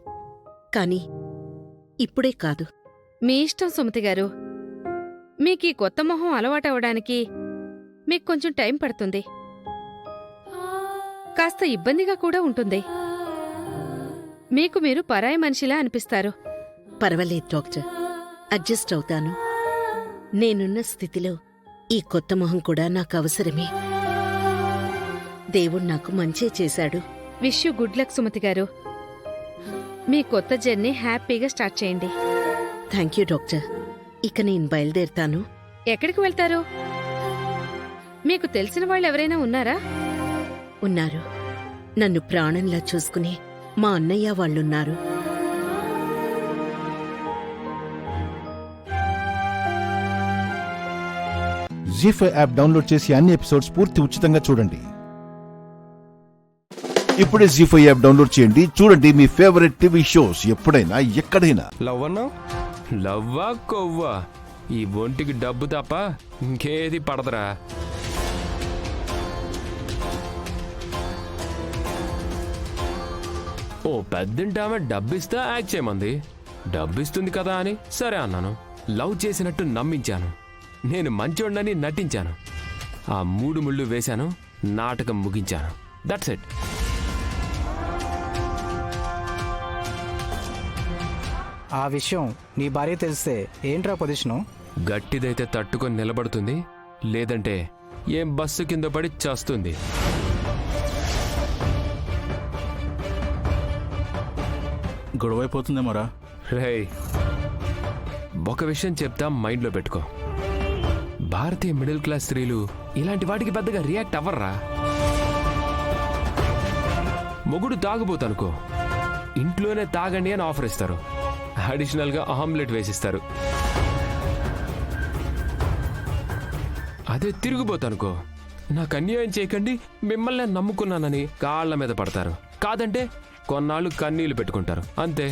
కానీ ఇప్పుడే కాదు. మీ ఇష్టం సుమతి గారు. మీకీ కొత్త మొహం అలవాటవడానికి మీకు కొంచెం టైం పడుతుంది. కాస్త ఇబ్బందిగా కూడా ఉంటుంది. మీకు మీరు పరాయి మనిషిలా అనిపిస్తారు. పర్వాలేదు డాక్టర్, అడ్జస్ట్ అవుతాను. నేనున్న స్థితిలో ఈ కొత్త మొహం కూడా నాకు అవసరమే. దేవుడు నాకు మంచే చేశాడు. Wish you good luck Sumathi గారు. మీ కొత్త జర్నీ హ్యాపీగా స్టార్ట్ చేయండి. Thank you doctor. ఇక నేను బయలుదేరుతాను. ఎక్కడికి వెళ్తారు? మీకు తెలిసిన వాళ్ళు ఎవరైనా ఉన్నారా? ఉన్నారు. నన్ను ప్రాణంలా చూసుకుని మా అన్నయ్య వాళ్ళున్నారు. జీ5 యాప్ డౌన్లోడ్ చేసి అన్ని ఎపిసోడ్స్ పూర్తి ఉచితంగా చూడండి. ఇప్పుడే జీ5 యాప్ డౌన్లోడ్ చేయండి. చూడండి మీ ఫేవరెట్ టీవీ షోస్ ఎప్పుడైనా ఎక్కడైనా. లవ్ అన్నా? లవ్వా కొవ్వా? ఈ ఒంటికి డబ్బు తప్ప ఇంకేది పడదరా. ఓ పెద్దింటామె డబ్బిస్తా యాక్ట్ చేయమంది. డబ్బిస్తుంది కదా అని సరే అన్నాను. లవ్ చేసినట్టు నమ్మించాను. నేను మంచోడ్నని నటించాను. ఆ 3 ముళ్ళు వేశాను. నాటకం ముగించాను. That's it. ఆ విషయం నీ భార్య తెలిస్తే ఏంట్రా పొజిషను? గట్టిదైతే తట్టుకొని నిలబడుతుంది, లేదంటే ఏం బస్సు కింద పడి చేస్తుంది. గొడవైపోతుందేమోరా. రేయ్, ఒక విషయం చెప్తా, మైండ్లో పెట్టుకో. భారతీయ మిడిల్ క్లాస్ స్త్రీలు ఇలాంటి వాటికి పెద్దగా రియాక్ట్ అవ్వర్రా. మొగుడు తాగుబోతనుకో, ఇంట్లోనే తాగండి అని ఆఫర్ ఇస్తారు. అడిషనల్గా ఆమ్లెట్ వేసిస్తారు. అదే తిరిగిపోతానుకో, నాకు అన్యాయం చేయకండి, మిమ్మల్ని నమ్ముకున్నానని కాళ్ల మీద పడతారు. కాదంటే కొన్నాళ్ళు కన్నీళ్లు పెట్టుకుంటారు. అంతే.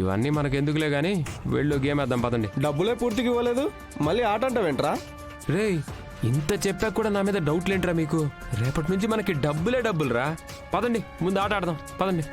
ఇవన్నీ మనకెందుకులే గాని వెళ్ళు గేమ్ వేద్దాం పదండి. డబ్బులే పూర్తిగా ఇవ్వలేదు, మళ్ళీ ఆట అంటావేంట్రా? రేయ్, ఇంత చెప్పాక కూడా నా మీద డౌట్లేంట్రా మీకు? రేపటి నుంచి మనకి డబ్బులే డబ్బులురా. పదండి, ముందు ఆట ఆడదాం. పదండి.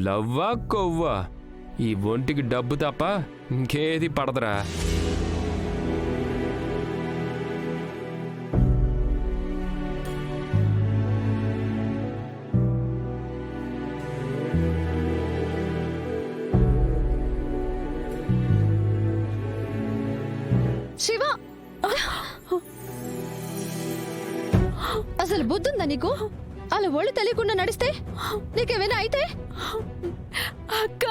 లవ్వా కొవ్వా? ఈ ఒంటికి డబ్బు తప్ప ఇంకేది పడదరా. శివ, అసలు బుద్ధుందా నీకు? అలా ఒళ్ళు తెలియకుండా నడిస్తే నీకేమైనా అయితే? అక్క,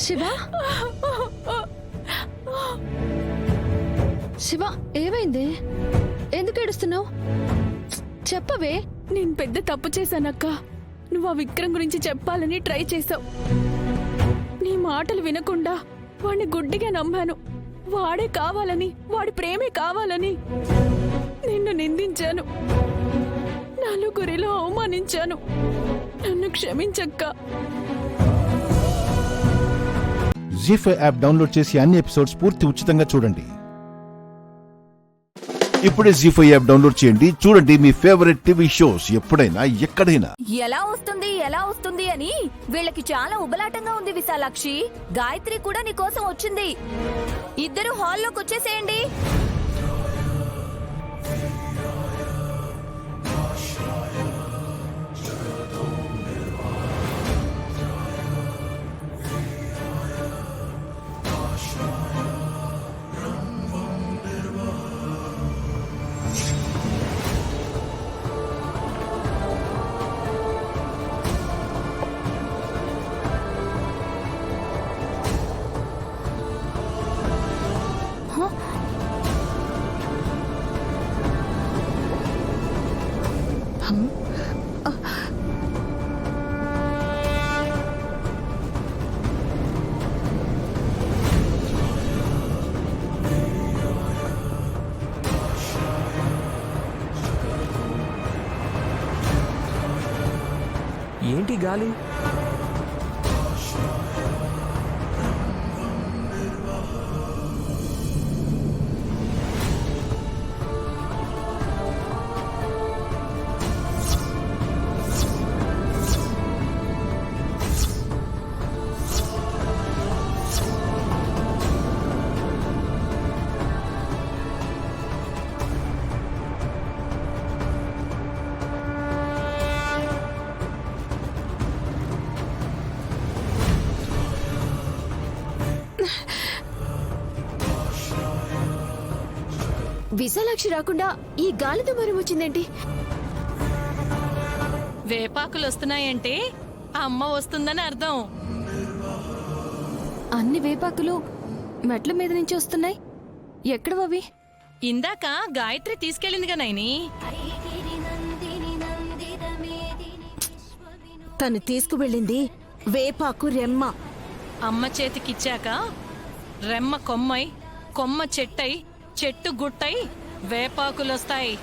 శివ, శివ, ఏమైంది? ఎందుకు ఏడుస్తున్నావు? చెప్పవే. నేను పెద్ద తప్పు చేశానక్క. నువ్వు ఆ విక్రమ్ గురించి చెప్పాలని ట్రై చేశావు. నీ మాటలు వినకుండా వాడిని గుడ్డిగా నమ్మాను. వాడే కావాలని, వాడి ప్రేమే కావాలని నిన్ను నిందించాను. నలుగురిలో అవమానించాను. నన్ను క్షమించక్క. జీ5 యాప్ డౌన్లోడ్ చేసి అన్ని ఎపిసోడ్స్ పూర్తి ఉచితంగా చూడండి. ఇప్పుడే జీ5 యాప్ డౌన్లోడ్ చేయండి. చూడండి మీ ఫేవరెట్ టీవీ షోస్ ఎప్పుడైనా ఎక్కడైనా. ఎలా వస్తుంది అని వీళ్ళకి చాలా ఉబలాటంగా ఉంది విశాలాక్షి. గాయత్రి కూడా నీకోసం వచ్చింది. ఇద్దరు హాల్లోకి వచ్చేసేయండి. ఏంటి గాలి? విశాలాక్షి రాకుండా ఈ గాలితో మరం వచ్చిందేంటి? వేపాకులు వస్తున్నాయంటే అమ్మ వస్తుందని అర్థం. అన్ని వేపాకులు మెట్ల మీద నుంచి వస్తున్నాయి. ఎక్కడవవి? ఇందాక గాయత్రి తీసుకెళ్ళిందిగా నైని. తను తీసుకువెళ్ళింది వేపాకు రెమ్మ. అమ్మ చేతికిచ్చాక రెమ్మ కొమ్మై, కొమ్మ చెట్టై, చెట్టు గుట్టై వేపాకులొస్తాయి.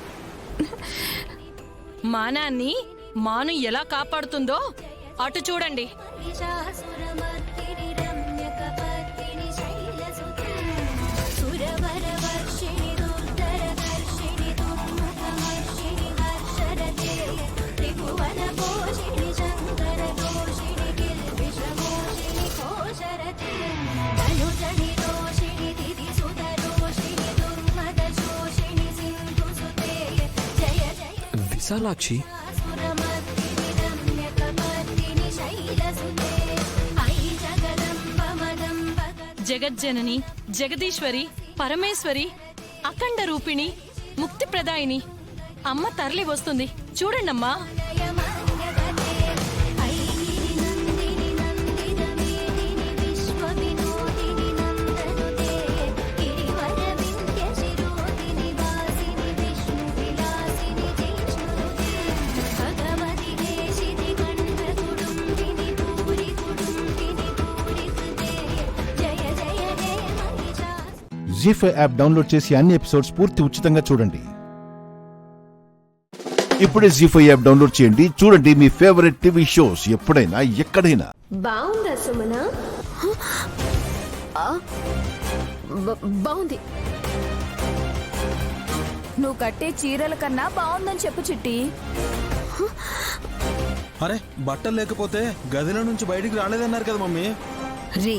మానాన్ని మాను ఎలా కాపాడుతుందో అటు చూడండి. విశాలాక్షి జగజ్జనని, జగదీశ్వరి, పరమేశ్వరి, అఖండ రూపిణి, ముక్తి ప్రదాయిని అమ్మ తరలి వస్తుంది. చూడండమ్మా. జీ5 యాప్ డౌన్లోడ్ చేసి అన్ని ఎపిసోడ్స్ పూర్తి ఉచితంగా చూడండి. ఇప్పుడే జీ5 యాప్ డౌన్లోడ్ చేయండి. చూడండి మీ ఫేవరెట్ టీవీ షోస్ ఎప్పుడైనా ఎక్కడైనా. బాగుందా సుమన? బాగుంది. నువ్వు కట్టే చీరల కన్నా బాగుందని చెప్పు చిట్టి. అరే బట్టలు లేకపోతే గదిలో నుంచి బయటికి రాలేదన్నారు కదా మమ్మీ. రే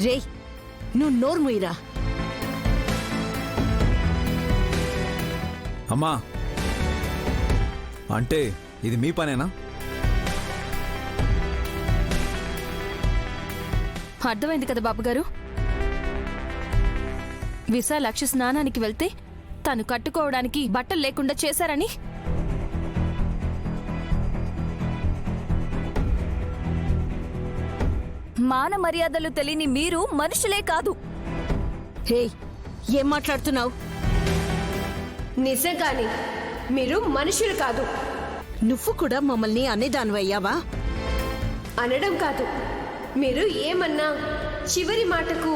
రే నువ్వు నోరు మూయిరా. అమ్మా అంటే ఇది మీ పనేనా? అర్థమైంది కదా బాబుగారు. విశాలాక్షి స్నానానికి వెళ్తే తను కట్టుకోవడానికి బట్టలు లేకుండా చేశారని. మాన మర్యాదలు తెలియని మీరు మనుషులే కాదు. హే ఏం మాట్లాడుతున్నావు? నిజంగాని మీరు మనుషులు కాదు. నువ్వు కూడా మమ్మల్ని అనేదానివయ్యావా? అనడం కాదు, మీరు ఏమన్నా చివరి మాటకు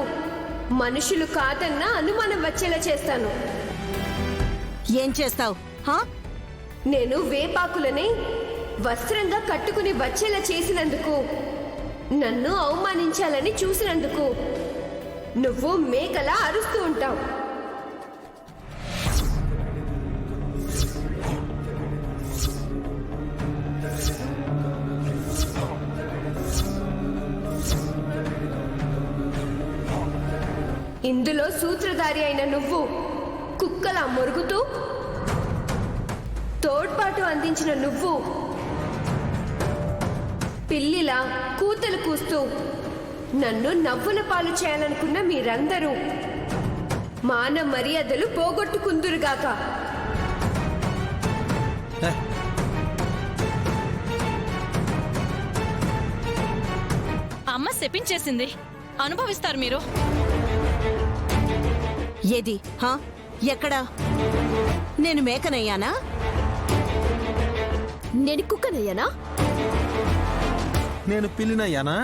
మనుషులు కాదన్నా అనుమానం వచ్చేలా చేస్తాను. ఏం చేస్తావు? నేను వేపాకులని వస్త్రంగా కట్టుకుని వచ్చేలా చేసినందుకు, నన్ను అవమానించాలని చూసినందుకు నువ్వు మేకలా అరుస్తూ ఉంటావు. ఇందులో సూత్రధారి అయిన నువ్వు కుక్కలా మొరుగుతూ, తోడ్పాటు అందించిన నువ్వు పిల్లిలా కూతలు కూస్తూ నన్ను నవ్వుల పాలు చేయాలనుకున్న మీరందరూ మాన మర్యాదలు పోగొట్టుకుందురుగాక. అమ్మ శపించేసింది, అనుభవిస్తారు మీరు. ఏది ఎక్కడా? నేను మేకనయ్యానా? నేను కుక్కనయ్యానా? నేను పిల్లినయ్యానా?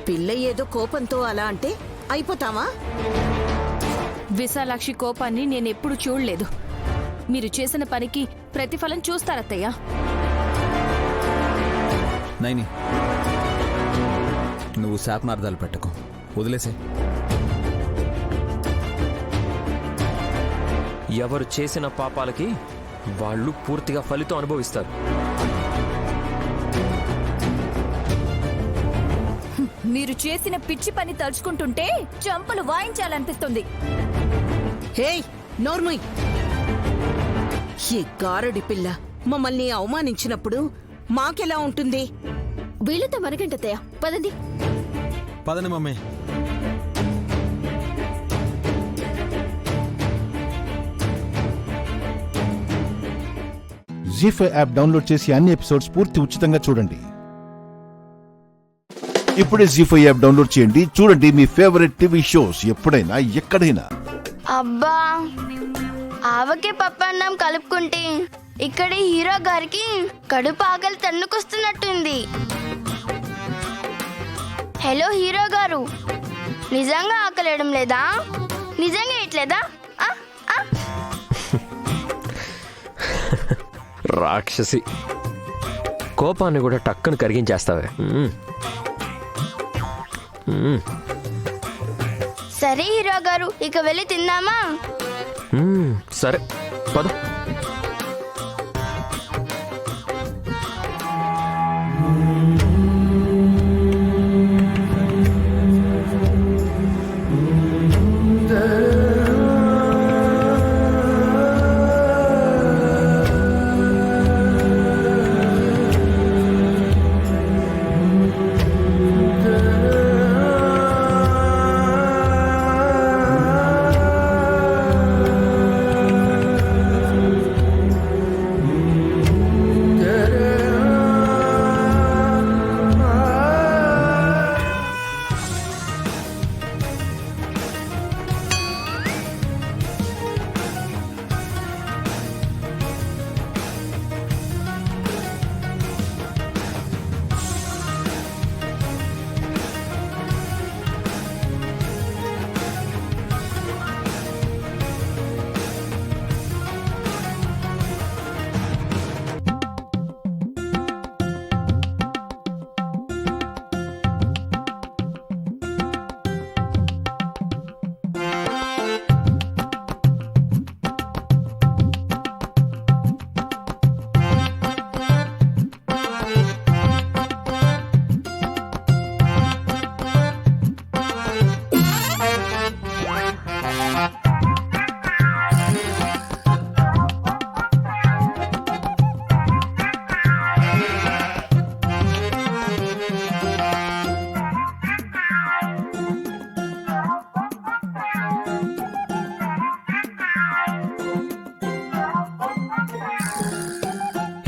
పిల్ల ఏదో కోపంతో అలా అంటే అయిపోతావా? విశాలాక్షి కోపాన్ని నేనెప్పుడు చూడలేదు. మీరు చేసిన పనికి ప్రతిఫలం చూస్తారత్తయ్య. నైని నువ్వు శాపనార్థాలు పెట్టకు, వదిలేసే. ఎవరు చేసిన పాపాలకి వాళ్ళు పూర్తిగా ఫలితం అనుభవిస్తారు. మీరు చేసిన పిచ్చి పని తలుచుకుంటుంటే చంపలు వాయించాలనిపిస్తుంది. హే నోర్మయ్! ఈ గారడి పిల్ల మమ్మల్ని అవమానించినప్పుడు మాకెలా ఉంటుంది? వీళ్ళతో మనకంటతయ్య, పదండి. పదండి మమ్మీ. జీ5 యాప్ డౌన్లోడ్ చేసి అన్ని ఎపిసోడ్స్ పూర్తి ఉచితంగా చూడండి. ఇప్పుడే జీ5 యాప్ డౌన్లోడ్ చేయండి. చూడండి మీ ఫేవరెట్ టీవీ షోస్ ఎప్పుడైనా ఎక్కడైనా. అబ్బా, ఆవకే పప్పన్నం కలుపుకుంటే ఇక్కడి హీరో గారికి కడుపు ఆకలి తన్నుకొస్తున్నట్టుంది. హలో హీరో గారు, నిజంగా ఆకలేయడం లేదా? నిజంగా ఇట్లేదా? రాక్షసి, కోపాన్ని కూడా టక్కును కరిగించేస్తావే. సరే హీరో గారు, ఇక వెళ్ళి తిందామా? సరే పద.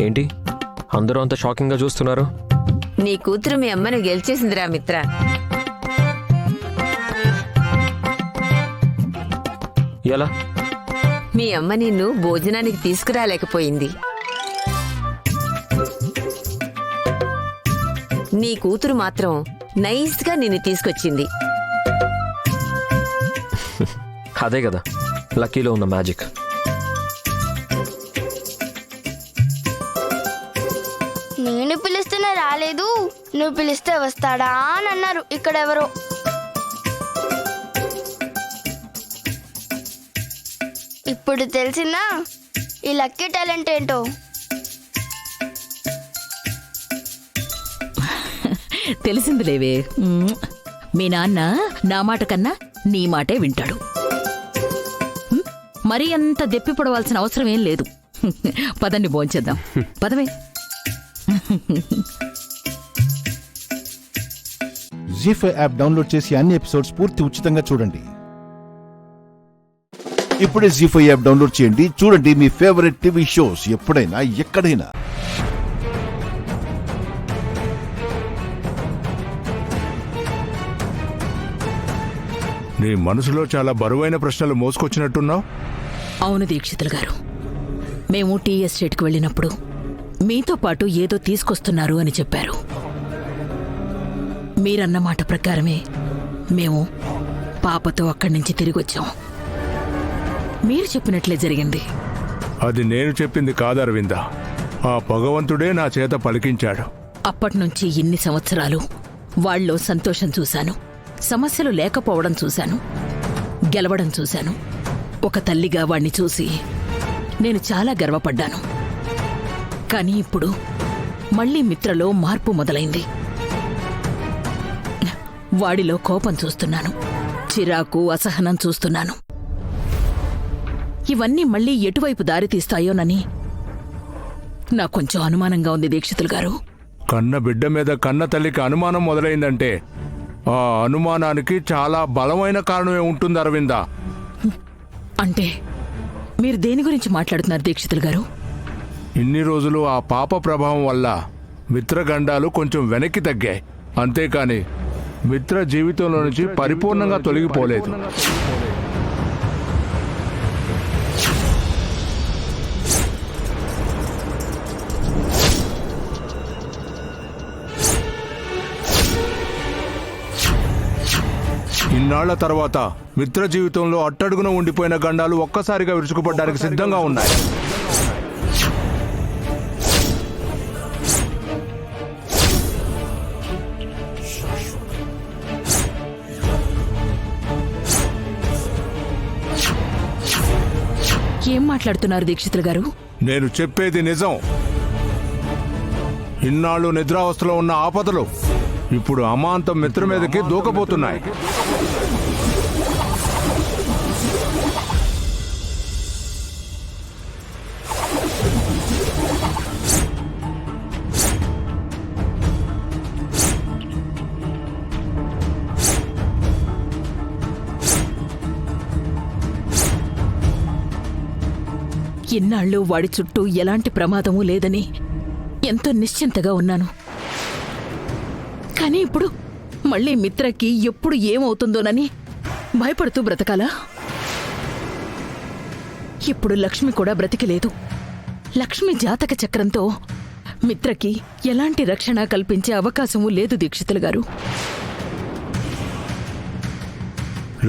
ఏంటి అందరూ అంత షాకింగ్గా చూస్తున్నారు? నీ కూతురు మీ అమ్మని గెలిచేసిందిరా మిత్ర. ఎలా? మీ అమ్మ నిన్ను భోజనానికి తీసుకురాలేకపోయింది. నీ కూతురు మాత్రం నైస్గా నిన్ను తీసుకొచ్చింది. అదే కదా లక్కీలో ఉన్న మ్యాజిక్. నేను పిలిస్తేనే రాలేదు, నువ్వు పిలిస్తే వస్తాడా అని అన్నారు ఇక్కడెవరో. ఇప్పుడు తెలిసిందా ఈ లక్కీ టాలెంట్ ఏంటో? తెలిసిందిలేవే. మీ నాన్న నా మాట కన్నా నీ మాటే వింటాడు. మరీ అంత దెప్పి పడవలసిన అవసరం ఏం లేదు. పదండి భోంచేద్దాం. పదవే. జీ5 యాప్ డౌన్లోడ్ చేసి అన్ని ఎపిసోడ్స్ పూర్తి ఉచితంగా చూడండి. ఇప్పుడే జీ5 యాప్ డౌన్లోడ్ చేయండి. చూడండి మీ ఫేవరెట్ టీవీ షోస్ ఎప్పుడైనా ఎక్కడైనా. నీ మనసులో చాలా బరువైన ప్రశ్నలు మోసుకొచ్చినట్టున్నావు. అవును దీక్షితులు గారు, మేము టీ ఎస్టేట్కి వెళ్ళినప్పుడు మీతో పాటు ఏదో తీసుకొస్తున్నారు అని చెప్పారు. మీరన్న మాట ప్రకారమే మేము పాపతో అక్కడి నుంచి తిరిగి వచ్చాం. మీరు చెప్పినట్లే జరిగింది. అది నేను చెప్పింది కాదు అరవింద, ఆ భగవంతుడే నా చేత పలికించాడు. అప్పటినుంచి ఇన్ని సంవత్సరాలు వాళ్ళలో సంతోషం చూశాను, సమస్యలు లేకపోవడం చూశాను, గెలవడం చూశాను. ఒక తల్లిగా వాణ్ణి చూసి నేను చాలా గర్వపడ్డాను. కానీ ఇప్పుడు మళ్ళీ మిత్రలో మార్పు మొదలైంది. వాడిలో కోపం చూస్తున్నాను, చిరాకు, అసహనం చూస్తున్నాను. ఇవన్నీ మళ్ళీ ఎటువైపు దారితీస్తాయోనని నాకు కొంచెం అనుమానంగా ఉంది దీక్షితులు గారు. కన్న బిడ్డ మీద కన్న తల్లికి అనుమానం మొదలైందంటే ఆ అనుమానానికి చాలా బలమైన కారణమే ఉంటుంది అరవింద. అంటే మీరు దేని గురించి మాట్లాడుతున్నారు దీక్షితులు గారు? ఇన్ని రోజులు ఆ పాప ప్రభావం వల్ల మిత్రగండాలు కొంచెం వెనక్కి తగ్గాయి, అంతేకాని మిత్ర జీవితంలో నుంచి పరిపూర్ణంగా తొలగిపోలేదు. ఇన్నాళ్ల తర్వాత మిత్ర జీవితంలో అట్టడుగున ఉండిపోయిన గండాలు ఒక్కసారిగా విరుచుకుపడడానికి సిద్ధంగా ఉన్నాయి. ఏం మాట్లాడుతున్నారు దీక్షితులు గారు? నేను చెప్పేది నిజం. ఇన్నాళ్ళు నిద్రావస్థలో ఉన్న ఆపదలు ఇప్పుడు అమాంతం మిత్ర మీదకి దూకపోతున్నాయి. ఇన్నాళ్ళు వాడి చుట్టూ ఎలాంటి ప్రమాదమూ లేదని ఎంతో నిశ్చింతగా ఉన్నాను. కానీ ఇప్పుడు మళ్ళీ మిత్రకి ఎప్పుడు ఏమవుతుందోనని భయపడుతూ బ్రతకాలా? ఇప్పుడు లక్ష్మి కూడా బ్రతికిలేదు. లక్ష్మి జాతక చక్రంతో మిత్రకి ఎలాంటి రక్షణ కల్పించే అవకాశమూ లేదు దీక్షితులు గారు.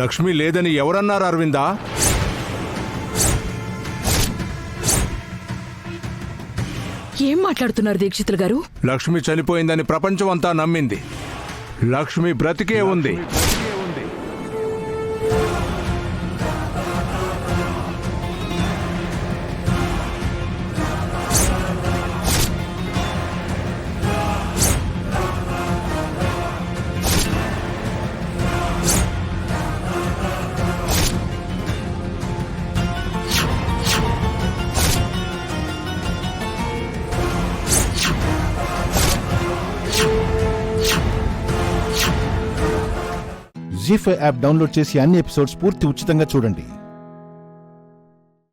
లక్ష్మి లేదని ఎవరన్నారు అరవిందా? ఏం మాట్లాడుతున్నారు దీక్షితులు గారు? లక్ష్మి చనిపోయిందని ప్రపంచం అంతా నమ్మింది. లక్ష్మి బ్రతికే ఉంది. జీ5 యాప్ డౌన్లోడ్ చేసి అన్ని ఎపిసోడ్స్ పూర్తి ఉచితంగా చూడండి.